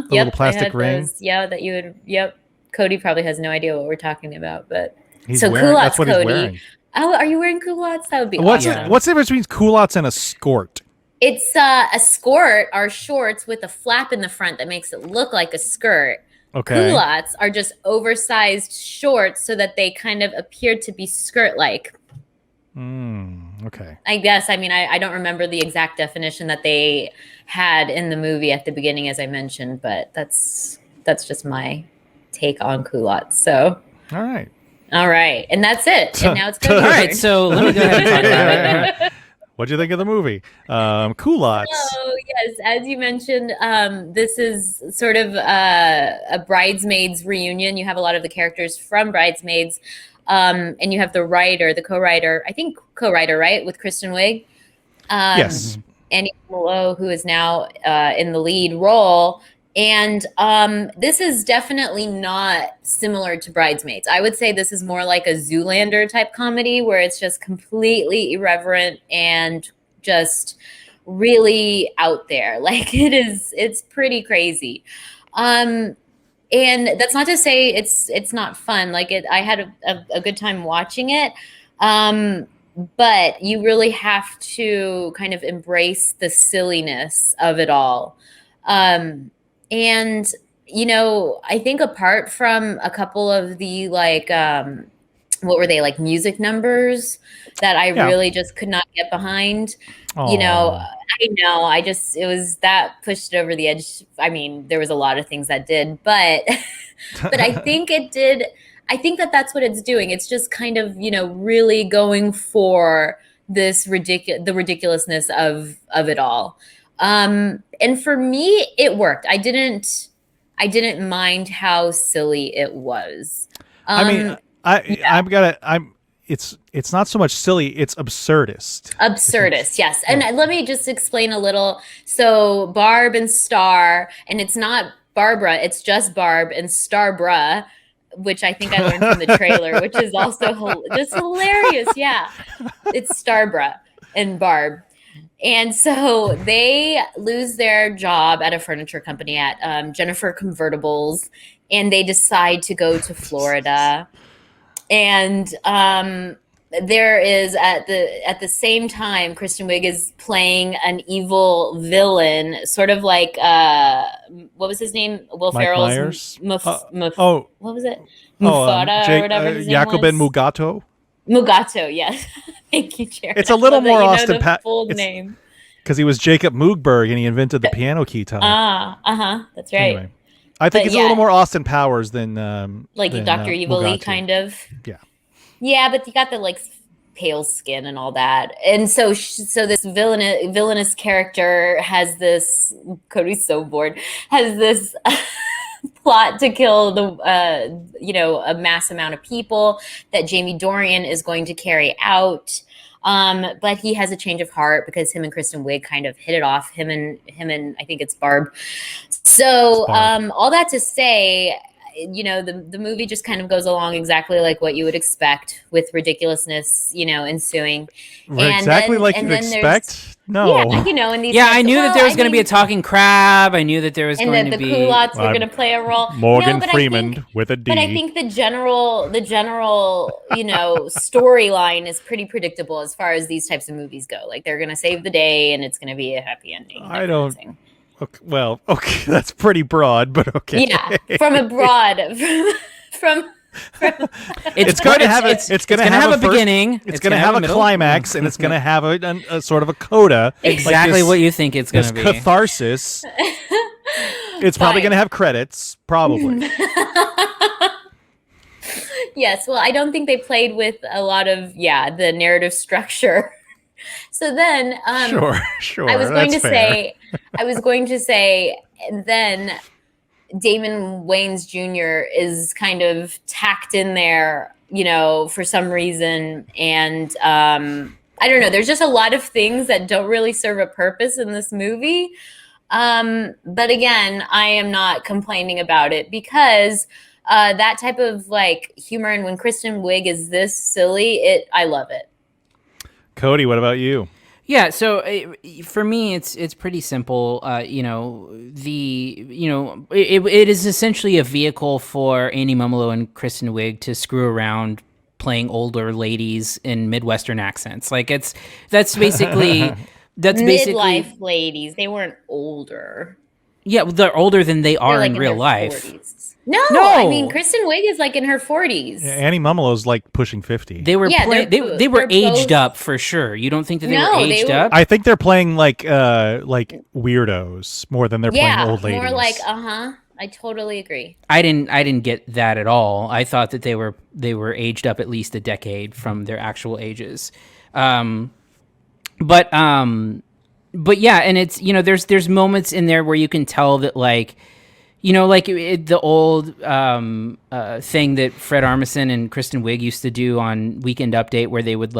Speaker 2: little plastic ring.
Speaker 4: Those, that you would. Yep. Cody probably has no idea what we're talking about, but
Speaker 2: that's what
Speaker 4: Cody.
Speaker 2: he's wearing.
Speaker 4: Oh, are you wearing culottes? That would be awesome.
Speaker 2: What's the difference between culottes and a skirt?
Speaker 4: It's a skirt are shorts with a flap in the front that makes it look like a skirt.
Speaker 2: Okay.
Speaker 4: Culottes are just oversized shorts so that they kind of appear to be skirt-like.
Speaker 2: Okay.
Speaker 4: I guess. I mean, I don't remember the exact definition that they had in the movie at the beginning, as I mentioned, but that's just my take on culottes. So.
Speaker 2: All right.
Speaker 4: And that's it. And now it's Cody's
Speaker 3: All right, so let me go ahead and talk about it.
Speaker 2: What do you think of the movie? Culottes.
Speaker 4: So, yes, as you mentioned, this is sort of a Bridesmaids reunion. You have a lot of the characters from Bridesmaids, and you have the co-writer, right, with Kristen Wiig.
Speaker 2: Yes.
Speaker 4: Annie Momolo, who is now in the lead role. And this is definitely not similar to Bridesmaids. I would say this is more like a Zoolander type comedy where it's just completely irreverent and just really out there. Like it's pretty crazy. And that's not to say it's not fun. Like I had a good time watching it. But you really have to kind of embrace the silliness of it all. And, I think apart from a couple of the what were they, like music numbers that I really just could not get behind, I know, that pushed it over the edge. I mean, there was a lot of things that did, but I think it did. I think that that's what it's doing. It's just kind of, really going for this the ridiculousness of it all. And for me, it worked. I didn't mind how silly it was.
Speaker 2: It's not so much silly, it's absurdist.
Speaker 4: Absurdist, yes. And let me just explain a little. So Barb and Star, and it's not Barbara, it's just Barb and Starbra, which I think I learned from the trailer, which is also just hilarious. Yeah, it's Starbra and Barb. And so they lose their job at a furniture company at Jennifer Convertibles, and they decide to go to Florida. And there is at the same time, Kristen Wiig is playing an evil villain, sort of like what was his name? Will
Speaker 2: Mike
Speaker 4: Ferrell's
Speaker 2: Myers?
Speaker 4: what was it? Mufada or whatever his name
Speaker 2: Jacoben
Speaker 4: was.
Speaker 2: Mugato.
Speaker 4: Mugato, yes. Thank you, Jared.
Speaker 2: It's a little more Austin
Speaker 4: Powers. Full name.
Speaker 2: Because he was Jacob Moogberg and he invented the piano key time.
Speaker 4: That's right.
Speaker 2: Anyway, I think it's a little more Austin Powers than
Speaker 4: Dr. Evil-y kind of.
Speaker 2: Yeah.
Speaker 4: Yeah, but you got the pale skin and all that. And so this villainous character has this, Cody's so bored, has this plot to kill a mass amount of people that Jamie Dornan is going to carry out. But he has a change of heart because him and Kristen Wiig kind of hit it off, him and I think it's Barb. So all that to say, the movie just kind of goes along exactly like what you would expect with ridiculousness, ensuing.
Speaker 2: Exactly like you'd expect? No.
Speaker 4: Yeah, in these
Speaker 3: I knew that there was going to be a talking crab. I knew that there was going to be...
Speaker 4: And the culottes were going to play a role.
Speaker 2: Morgan Freeman with a D.
Speaker 4: But I think the general, storyline is pretty predictable as far as these types of movies go. Like, they're going to save the day and it's going to be a happy ending.
Speaker 2: I don't... Okay, well, okay, that's pretty broad, but okay.
Speaker 4: Yeah, from a broad...
Speaker 2: It's going to have a
Speaker 3: beginning.
Speaker 2: It's going to have a climax, and it's going to have a sort of a coda.
Speaker 3: Exactly what you think it's going to be.
Speaker 2: Catharsis. It's probably going to have credits, probably.
Speaker 4: Yes, well, I don't think they played with a lot of the narrative structure. So then,
Speaker 2: sure.
Speaker 4: I was going to say, and then Damon Wayans Jr. is kind of tacked in there, for some reason. And I don't know, there's just a lot of things that don't really serve a purpose in this movie. But again, I am not complaining about it because that type of humor, and when Kristen Wiig is this silly, I love it.
Speaker 2: Cody, what about you?
Speaker 3: Yeah, so for me, it's pretty simple. It is essentially a vehicle for Andy Mumolo and Kristen Wiig to screw around playing older ladies in Midwestern accents. That's basically
Speaker 4: midlife ladies. They weren't older.
Speaker 3: Yeah, they're older than they are in real life.
Speaker 4: 40s. No, I mean Kristen Wiig is in her 40s.
Speaker 2: Yeah, Annie Mumolo's pushing 50.
Speaker 3: They were they were aged up for sure. You don't think that they were aged up?
Speaker 2: I think they're playing like weirdos more than they're playing old ladies.
Speaker 4: More I totally agree.
Speaker 3: I didn't get that at all. I thought that they were aged up at least a decade from their actual ages. But yeah, and it's there's moments in there where you can tell that the old thing that Fred Armisen and Kristen Wiig used to do on Weekend Update, where they would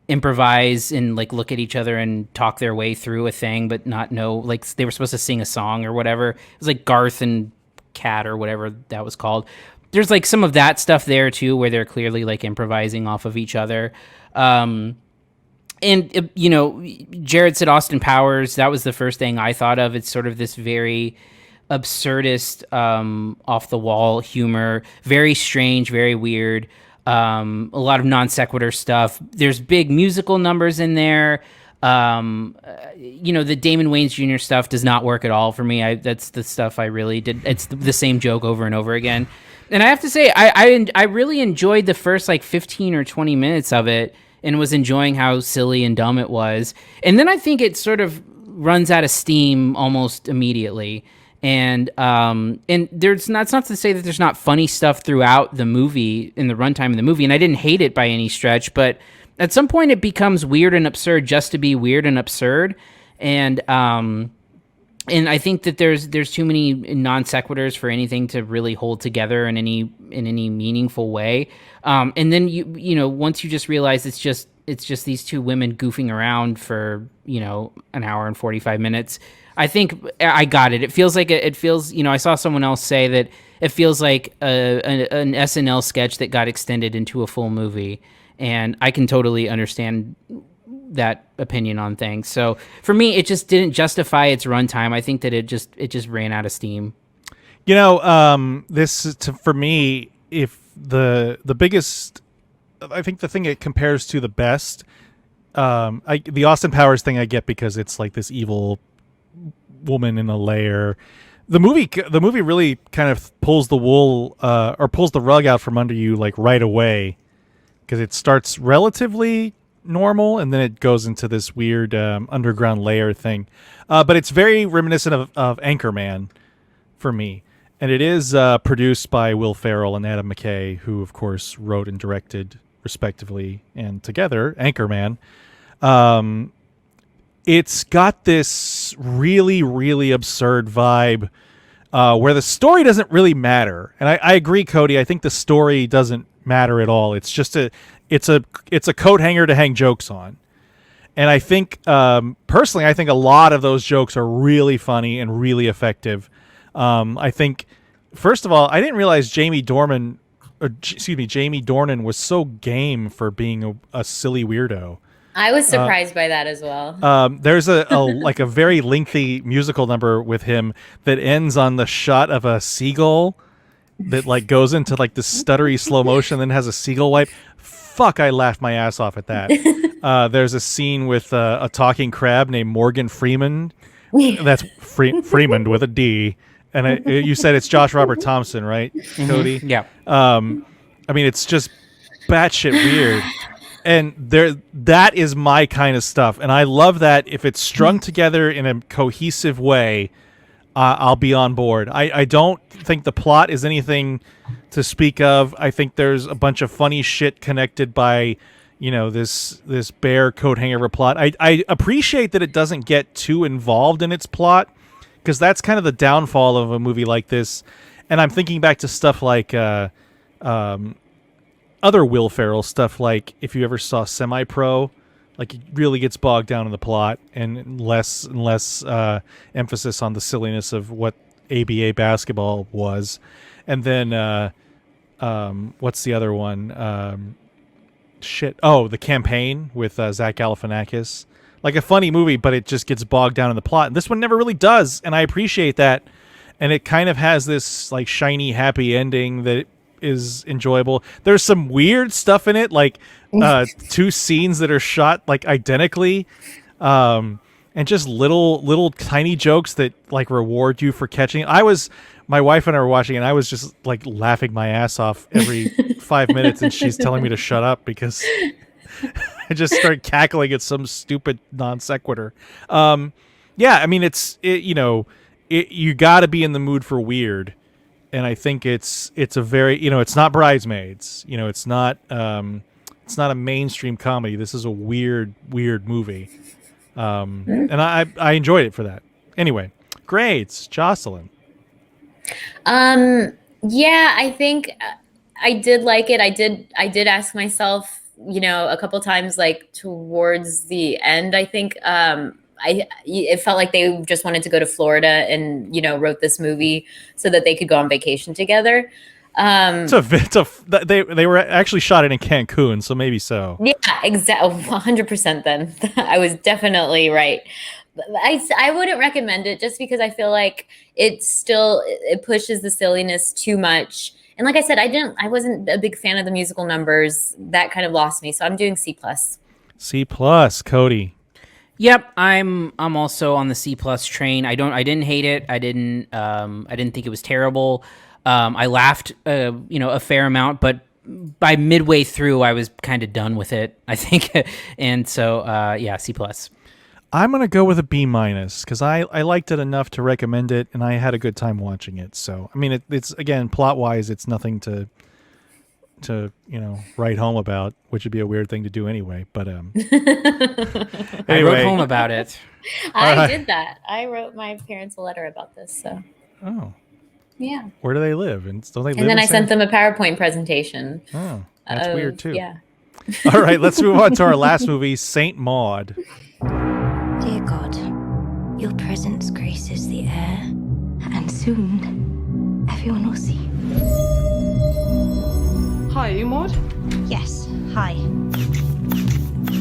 Speaker 3: improvise and look at each other and talk their way through a thing, but not know they were supposed to sing a song or whatever. It was Garth and Cat or whatever that was called. There's some of that stuff there too, where they're clearly improvising off of each other. And Jerrod said Austin Powers. That was the first thing I thought of. It's sort of this very absurdist, off the wall humor, very strange, very weird. A lot of non sequitur stuff. There's big musical numbers in there. The Damon Wayans Jr. stuff does not work at all for me. That's the stuff I really did. It's the same joke over and over again. And I have to say, I really enjoyed the first 15 or 20 minutes of it, and was enjoying how silly and dumb it was. And then I think it sort of runs out of steam almost immediately. And there's not, it's not to say that there's not funny stuff throughout the movie, in the runtime of the movie, and I didn't hate it by any stretch, but at some point it becomes weird and absurd just to be weird and absurd. And I think that there's too many non sequiturs for anything to really hold together in any meaningful way. And then you know, once you just realize it's just these two women goofing around for, you know, an hour and 45 minutes, I think I got it. It feels like you know, I saw someone else say that it feels like an SNL sketch that got extended into a full movie, and I can totally understand that opinion on things. So for me, it just didn't justify its runtime. I think that it just ran out of steam.
Speaker 2: You know, for me, if the biggest, I think the thing it compares to the best, the Austin Powers thing I get because it's like this evil woman in a lair. The movie really kind of pulls the wool or pulls the rug out from under you like right away, because it starts relatively normal and then it goes into this weird underground layer thing. But it's very reminiscent of Anchorman for me. And it is produced by Will Ferrell and Adam McKay, who of course wrote and directed respectively and together Anchorman. It's got this really, really absurd vibe where the story doesn't really matter. And I agree, Cody. I think the story doesn't matter at all. It's just it's a coat hanger to hang jokes on. And I think, personally, I think a lot of those jokes are really funny and really effective. I think, first of all, I didn't realize Jamie Dornan was so game for being a silly weirdo.
Speaker 4: I was surprised by that as well.
Speaker 2: There's a like a very lengthy musical number with him that ends on the shot of a seagull that like goes into like this stuttery slow motion, then has a seagull wipe. Fuck, I laughed my ass off at that. There's a scene with a talking crab named Morgan Freeman. That's Freeman with a D. And you said it's Josh Robert Thompson, right, Cody?
Speaker 3: Yeah.
Speaker 2: I mean, it's just batshit weird. And that is my kind of stuff. And I love that if it's strung together in a cohesive way, I'll be on board. I don't think the plot is anything to speak of. I think there's a bunch of funny shit connected by, you know, this bear coat hanger plot. I appreciate that it doesn't get too involved in its plot, because that's kind of the downfall of a movie like this. And I'm thinking back to stuff like other Will Ferrell stuff, like if you ever saw Semi-Pro, like it really gets bogged down in the plot and less emphasis on the silliness of what ABA basketball was. And then what's the other one? The Campaign with Zach Galifianakis. Like a funny movie, but it just gets bogged down in the plot. And this one never really does, and I appreciate that. And it kind of has this like shiny, happy ending that is enjoyable. There's some weird stuff in it, like two scenes that are shot like identically, and just little tiny jokes that like reward you for catching it. My wife and I were watching, and I was just like laughing my ass off every 5 minutes, and she's telling me to shut up because I just started cackling at some stupid non sequitur. Yeah, I mean you got to be in the mood for weird. And I think it's a very, you know, it's not Bridesmaids, you know, it's not a mainstream comedy. This is a weird movie. And I enjoyed it for that. Anyway, grades, Jocelyn.
Speaker 4: Yeah, I think I did like it. I did ask myself, you know, a couple times, like towards the end, I think, it felt like they just wanted to go to Florida and, you know, wrote this movie so that they could go on vacation together. They were actually shot it in Cancun, so maybe so. Yeah, exactly. 100% then. I was definitely right. I wouldn't recommend it just because I feel like it pushes the silliness too much. And like I said, I wasn't a big fan of the musical numbers. That kind of lost me. So I'm doing C+.
Speaker 2: C+, Cody.
Speaker 3: Yep, I'm also on the C+ train. I didn't hate it. I didn't think it was terrible. I laughed, a fair amount, but by midway through, I was kind of done with it, I think. And so, C+.
Speaker 2: I'm going to go with a B- because I liked it enough to recommend it, and I had a good time watching it. So, I mean, it's again, plot-wise, it's nothing to write home about, which would be a weird thing to do anyway. But anyway.
Speaker 3: I wrote home about it.
Speaker 4: I did that. I wrote my parents a letter about this. So.
Speaker 2: Oh.
Speaker 4: Yeah.
Speaker 2: Where do they live? And don't they live?
Speaker 4: And then I sent them a PowerPoint presentation.
Speaker 2: Oh, that's weird too.
Speaker 4: Yeah.
Speaker 2: All right, let's move on to our last movie, Saint Maud.
Speaker 15: Dear God, your presence graces the air, and soon everyone will see.
Speaker 16: Hi, are you Maud?
Speaker 15: Yes, hi.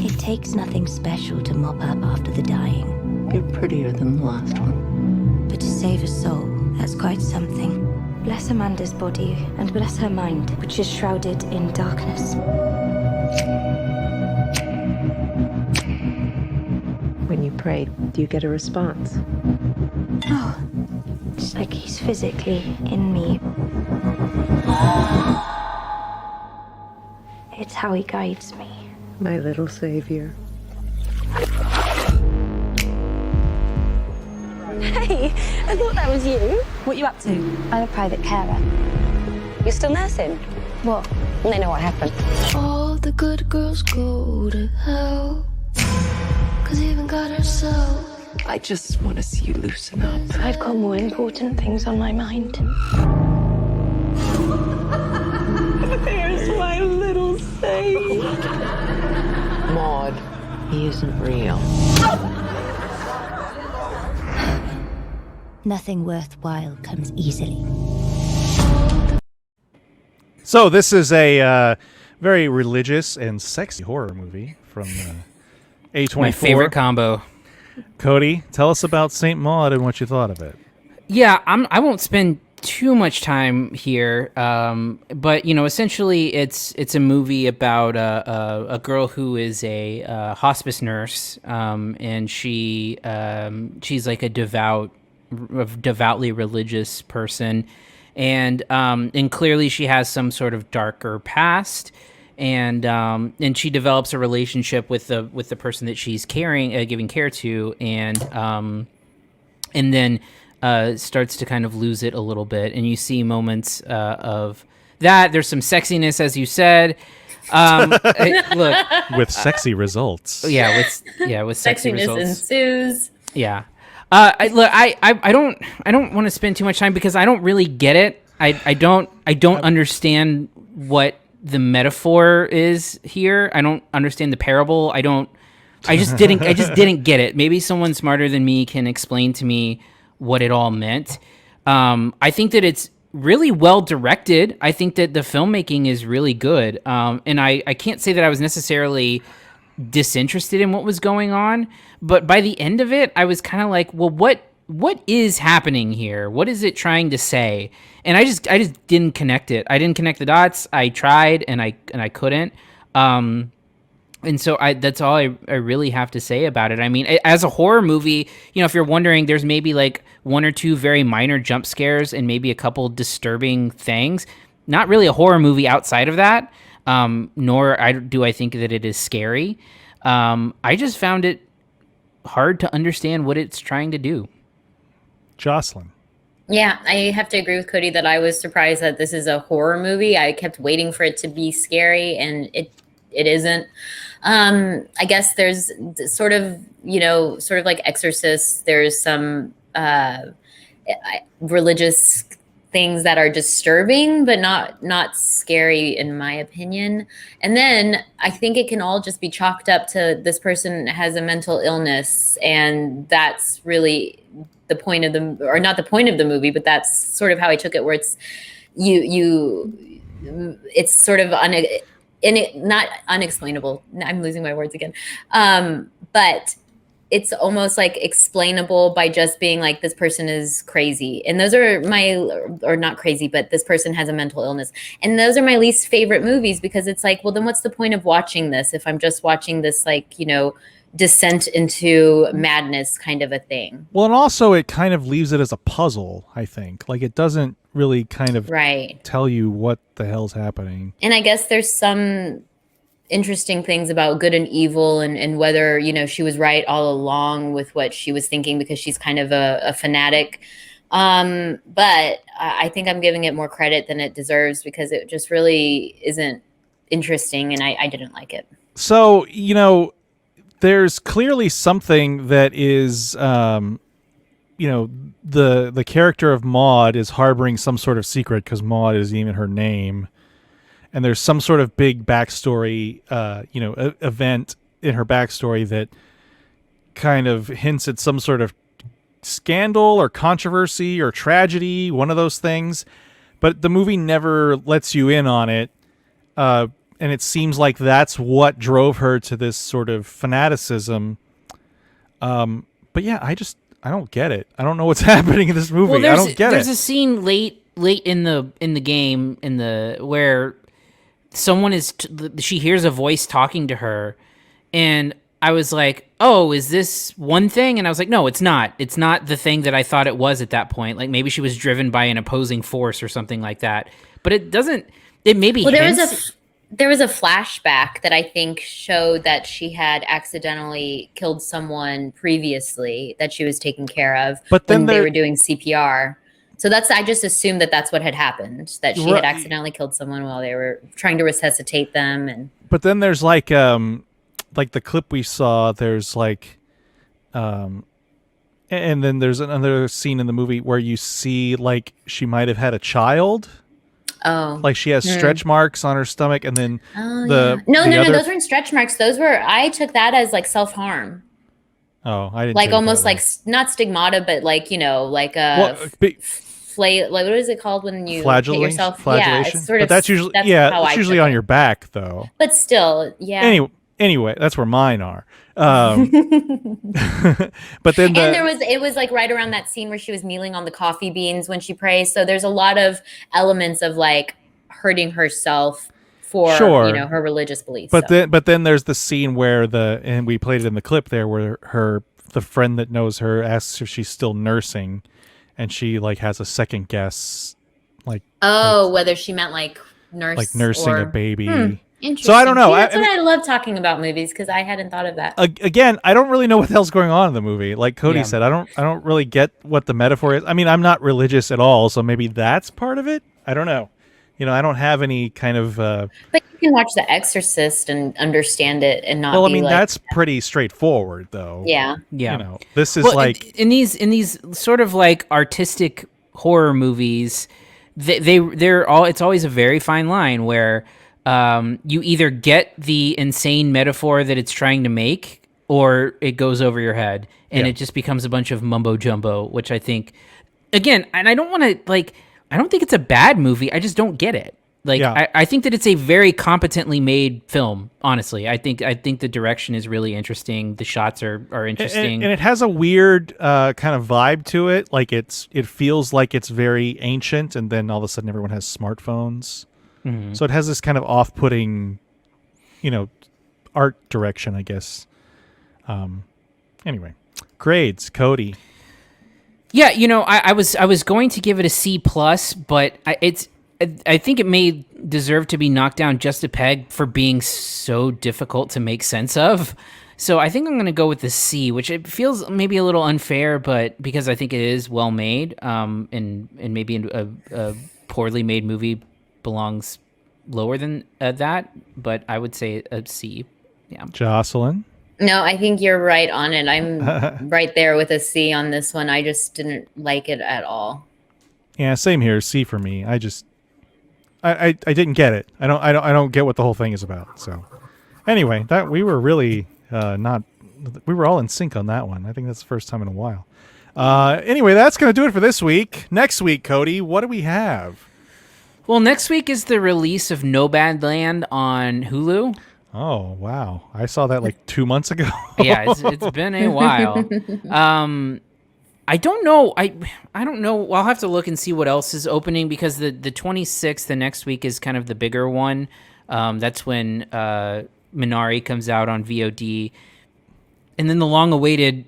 Speaker 15: It takes nothing special to mop up after the dying.
Speaker 10: You're prettier than the last one.
Speaker 15: But to save a soul, that's quite something. Bless Amanda's body, and bless her mind, which is shrouded in darkness.
Speaker 16: When you pray, do you get a response?
Speaker 15: Oh, it's like he's physically in me. It's how he guides me.
Speaker 16: My little savior.
Speaker 17: Hey, I thought that was you. What you up to?
Speaker 15: I'm a private carer.
Speaker 17: You're still nursing?
Speaker 15: What?
Speaker 17: They know what happened.
Speaker 15: All the good girls go to hell. 'Cause even God herself.
Speaker 16: I just want to see you loosen up.
Speaker 15: I've got more important things on my mind.
Speaker 16: There's my little savior. Maud, he isn't real.
Speaker 15: Nothing worthwhile comes easily.
Speaker 2: So this is a very religious and sexy horror movie from A24.
Speaker 3: My favorite combo.
Speaker 2: Cody, tell us about Saint Maud and what you thought of it.
Speaker 3: Yeah, I won't spend too much time here, but essentially it's a movie about a girl who is a hospice nurse, and she's like a devoutly religious person, and clearly she has some sort of darker past, and she develops a relationship with the person that she's giving care to, and then starts to kind of lose it a little bit, and you see moments of that. There's some sexiness, as you said. Look,
Speaker 2: with sexy results.
Speaker 3: Yeah, with sexy
Speaker 4: Sexiness
Speaker 3: results
Speaker 4: ensues.
Speaker 3: Yeah. I don't want to spend too much time because I don't really get it. I don't understand what the metaphor is here. I don't understand the parable. I just didn't get it. Maybe someone smarter than me can explain to me what it all meant. I think that it's really well directed. I think that the filmmaking is really good. And I can't say that I was necessarily disinterested in what was going on, but by the end of it, I was kind of like, well, what is happening here? What is it trying to say? And I just didn't connect it. I didn't connect the dots. I tried and I couldn't. And so that's all I really have to say about it. I mean, as a horror movie, if you're wondering, there's maybe like one or two very minor jump scares and maybe a couple disturbing things. Not really a horror movie outside of that, nor do I think that it is scary. I just found it hard to understand what it's trying to do.
Speaker 2: Jocelyn.
Speaker 4: Yeah, I have to agree with Cody that I was surprised that this is a horror movie. I kept waiting for it to be scary, and it isn't. I guess there's sort of like Exorcist. There's some religious things that are disturbing, but not scary in my opinion. And then I think it can all just be chalked up to this person has a mental illness, and that's really the point of not the point of the movie, but that's sort of how I took it, where it's it's sort of not unexplainable. I'm losing my words again. But it's almost like explainable by just being like, this person is crazy. And those are or not crazy, but this person has a mental illness. And those are my least favorite movies, because it's like, well, then what's the point of watching this if I'm just watching this, like, descent into madness kind of a thing.
Speaker 2: Well, and also it kind of leaves it as a puzzle, I think. Like, it doesn't really kind of tell you what the hell's happening.
Speaker 4: And I guess there's some interesting things about good and evil and whether, she was right all along with what she was thinking because she's kind of a fanatic. But I think I'm giving it more credit than it deserves because it just really isn't interesting and I didn't like it.
Speaker 2: So, there's clearly something that is, the character of Maud is harboring some sort of secret because Maud is even her name. And there's some sort of big backstory, event in her backstory that kind of hints at some sort of scandal or controversy or tragedy, one of those things. But the movie never lets you in on it. And it seems like that's what drove her to this sort of fanaticism. But yeah, I don't get it. I don't know what's happening in this movie.
Speaker 3: Well,
Speaker 2: I don't get it.
Speaker 3: There's a scene late in the game where someone she hears a voice talking to her, and I was like, oh, is this one thing? And I was like, no, it's not. It's not the thing that I thought it was at that point. Like maybe she was driven by an opposing force or something like that. But it doesn't. It maybe. Well,
Speaker 4: there was a flashback that I think showed that she had accidentally killed someone previously that she was taking care of when they were doing CPR. So I just assumed that that's what had happened, that she had accidentally killed someone while they were trying to resuscitate them.
Speaker 2: But then there's like the clip we saw, there's and then there's another scene in the movie where you see like she might have had a child.
Speaker 4: Oh,
Speaker 2: like she has stretch marks on her stomach, and then
Speaker 4: No, those weren't stretch marks. I took that as like self-harm.
Speaker 2: Oh, I didn't
Speaker 4: like almost like not stigmata, but like like a like what is it called when you hit yourself?
Speaker 2: Flagellation?
Speaker 4: Yeah, it's sort of.
Speaker 2: But that's usually it's usually on your back though.
Speaker 4: But still, yeah.
Speaker 2: Anyway, that's where mine are. But then
Speaker 4: it was like right around that scene where she was kneeling on the coffee beans when she prays. So there's a lot of elements of like hurting herself for her religious beliefs.
Speaker 2: But then there's the scene where and we played it in the clip there where the friend that knows her asks if she's still nursing, and she like has a second guess,
Speaker 4: whether she meant like nurse,
Speaker 2: like nursing a baby.
Speaker 4: Interesting.
Speaker 2: So I don't know.
Speaker 4: See, that's what I love talking about movies because I hadn't thought of that.
Speaker 2: Again, I don't really know what the hell's going on in the movie. Like Cody said, I don't really get what the metaphor is. I mean, I'm not religious at all, so maybe that's part of it. I don't know. I don't have any kind of. But
Speaker 4: you can watch The Exorcist and understand it and not.
Speaker 2: Well, I mean, that's pretty straightforward, though.
Speaker 4: Yeah.
Speaker 2: This is like
Speaker 3: in these sort of like artistic horror movies, they're all. It's always a very fine line where. You either get the insane metaphor that it's trying to make, or it goes over your head, and it just becomes a bunch of mumbo jumbo. Which I think, again, and I don't want to I don't think it's a bad movie. I just don't get it. I think that it's a very competently made film. Honestly, I think the direction is really interesting. The shots are interesting,
Speaker 2: and it has a weird kind of vibe to it. Like it feels like it's very ancient, and then all of a sudden everyone has smartphones. Mm-hmm. So it has this kind of off-putting, art direction, I guess. Anyway, grades, Cody.
Speaker 3: Yeah, I was going to give it a C+, but I think it may deserve to be knocked down just a peg for being so difficult to make sense of. So I think I'm going to go with the C, which it feels maybe a little unfair, but because I think it is well made, and maybe a poorly made movie belongs lower than that, but I would say a C. Yeah.
Speaker 2: Jocelyn?
Speaker 4: No, I think you're right on it. I'm right there with a C on this one. I just didn't like it at all.
Speaker 2: Yeah, same here. C for me. I didn't get it. I don't get what the whole thing is about. So anyway, that we were really we were all in sync on that one. I think that's the first time in a while. Anyway, that's going to do it for this week. Next week, Cody, what do we have?
Speaker 3: Well, next week is the release of Nomadland on Hulu.
Speaker 2: Oh, wow. I saw that like 2 months ago.
Speaker 3: Yeah, it's been a while. I don't know. I don't know. I'll have to look and see what else is opening because the 26th, the next week, is kind of the bigger one. That's when Minari comes out on VOD. And then the long-awaited,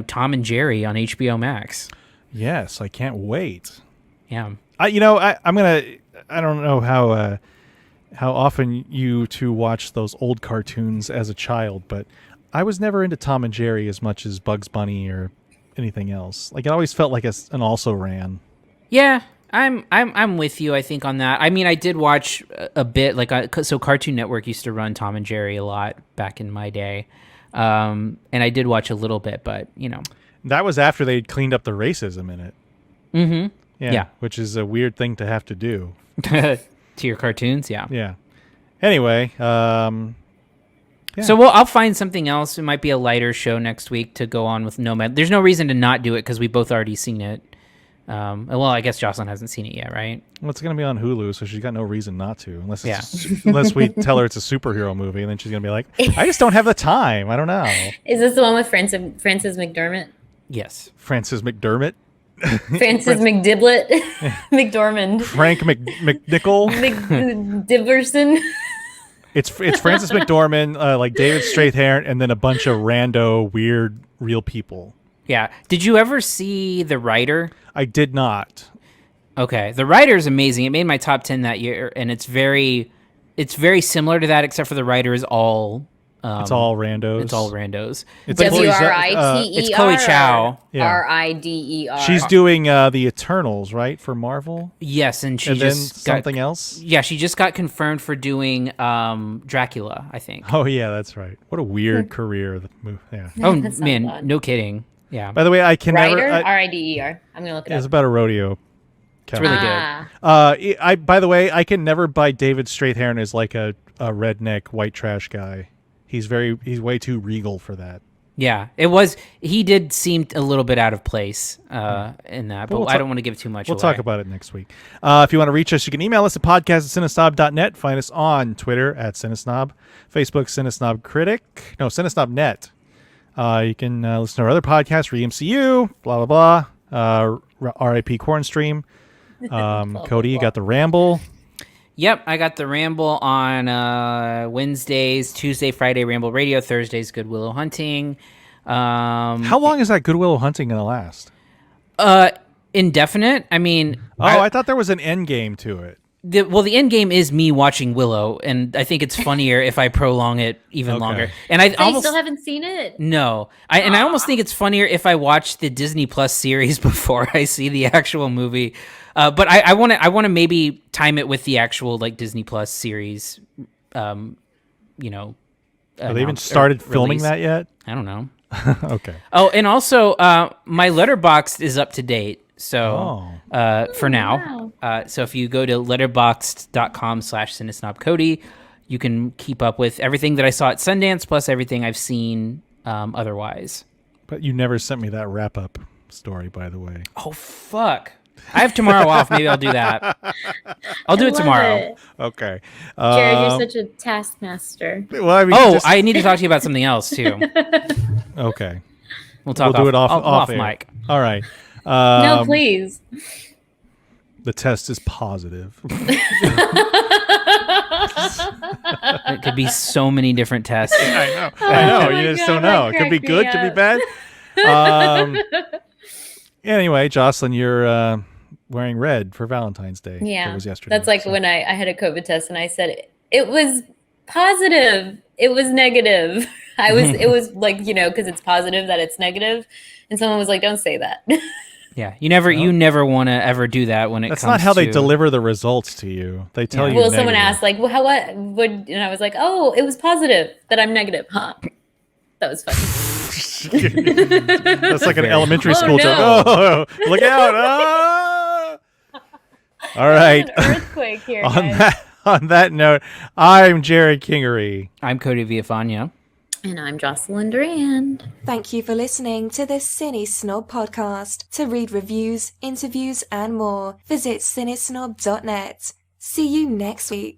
Speaker 3: Tom and Jerry on HBO Max.
Speaker 2: Yes, I can't wait.
Speaker 3: Yeah.
Speaker 2: I don't know how how often you two watched those old cartoons as a child, but I was never into Tom and Jerry as much as Bugs Bunny or anything else. Like, it always felt like an also-ran.
Speaker 3: Yeah, I'm with you, I think, on that. I mean, I did watch a bit, so Cartoon Network used to run Tom and Jerry a lot back in my day. And I did watch a little bit, but,
Speaker 2: That was after they'd cleaned up the racism in it.
Speaker 3: Mm-hmm.
Speaker 2: Yeah. Which is a weird thing to have to do.
Speaker 3: To your cartoons, yeah.
Speaker 2: Yeah. Anyway, yeah.
Speaker 3: So I'll find something else. It might be a lighter show next week to go on with Nomad. There's no reason to not do it because we both already seen it. Well, I guess Jocelyn hasn't seen it yet, right?
Speaker 2: Well, it's going to be on Hulu, so she's got no reason not to, unless we tell her it's a superhero movie, and then she's going to be like, I just don't have the time. I don't know.
Speaker 4: Is this the one with Frances McDormand?
Speaker 3: Yes.
Speaker 2: Frances McDermott?
Speaker 4: Frances McDiblet? McDormand.
Speaker 2: Frank McNichol?
Speaker 4: McDiverson?
Speaker 2: It's Frances McDormand, like David Strathairn, and then a bunch of rando, weird, real people.
Speaker 3: Yeah. Did you ever see The Writer?
Speaker 2: I did not.
Speaker 3: Okay. The Writer is amazing. It made my top 10 that year, and it's very similar to that, except for The Writer is all...
Speaker 2: it's all randos.
Speaker 3: It's all randos.
Speaker 4: It's WRITER.
Speaker 3: It's Chloe Chow.
Speaker 4: RIDER.
Speaker 2: She's doing the Eternals, right, for Marvel?
Speaker 3: Yes, and she
Speaker 2: then
Speaker 3: just
Speaker 2: something else?
Speaker 3: Yeah, she just got confirmed for doing Dracula, I think.
Speaker 2: Oh, yeah, that's right. What a weird career. Yeah.
Speaker 3: Oh, man, no kidding. Yeah.
Speaker 2: By the way, I can
Speaker 4: Writer?
Speaker 2: never...
Speaker 4: RIDER. I'm going to look it up.
Speaker 2: It's about a rodeo.
Speaker 3: It's really good.
Speaker 2: By the way, I can never buy David Strathairn as like a redneck white trash guy. He's way too regal for that.
Speaker 3: Yeah, he did seem a little bit out of place in that, but I don't want to give too much away.
Speaker 2: We'll talk about it next week. If you want to reach us, you can email us at podcast@cinesnob.net. Find us on Twitter at CineSnob, Facebook CineSnob Critic, CineSnob.net. You can listen to our other podcasts, ReMCU, blah, blah, blah, RIP Cornstream. Cody, you got The Ramble.
Speaker 3: Yep, I got The Ramble on Wednesdays, Tuesday, Friday, Ramble Radio, Thursdays, Good Willow Hunting.
Speaker 2: How long is that Good Willow Hunting going to last?
Speaker 3: Indefinite. I mean...
Speaker 2: I thought there was an end game to it.
Speaker 3: The end game is me watching Willow, and I think it's funnier if I prolong it even longer. And
Speaker 4: you still haven't seen it?
Speaker 3: No. I almost think it's funnier if I watch the Disney Plus series before I see the actual movie. But I want to maybe time it with the actual like Disney Plus series.
Speaker 2: Have they even started filming that yet?
Speaker 3: I don't know.
Speaker 2: Okay.
Speaker 3: Oh, and also my Letterboxd is up to date. So for now, so if you go to letterboxd.com/CineSnobCody, you can keep up with everything that I saw at Sundance plus everything I've seen otherwise.
Speaker 2: But you never sent me that wrap up story, by the way.
Speaker 3: Oh fuck! I have tomorrow off. Maybe I'll do that. I'll do it tomorrow.
Speaker 2: Okay.
Speaker 4: Jared, you're such a taskmaster.
Speaker 2: Well, I mean,
Speaker 3: I need to talk to you about something else too.
Speaker 2: Okay.
Speaker 3: We'll talk.
Speaker 2: We'll do it off
Speaker 3: mic.
Speaker 2: All right.
Speaker 4: No, please.
Speaker 2: The test is positive.
Speaker 3: It could be so many different tests.
Speaker 2: I know. You just don't know. It could be good, could be bad. Anyway, Jocelyn, you're wearing red for Valentine's Day.
Speaker 4: Yeah.
Speaker 2: That was yesterday.
Speaker 4: That's like when I had a COVID test and I said it was positive. It was negative. It was like, because it's positive that it's negative. And someone was like, don't say that.
Speaker 3: Yeah, you never want to ever do that when it comes to...
Speaker 2: That's not how they deliver the results to you. They tell you negative.
Speaker 4: Someone asked, like, well, what would... And I was like, oh, it was positive that I'm negative. Huh. That was funny.
Speaker 2: That's like an elementary school joke. Oh, look out. Ah! All right.
Speaker 4: An earthquake here,
Speaker 2: On that note, I'm Jerrod Kingery.
Speaker 3: I'm Cody Villafana.
Speaker 4: And I'm Jocelyn Durand.
Speaker 5: Thank you for listening to the CineSnob Podcast. To read reviews, interviews, and more, visit CineSnob.net. See you next week.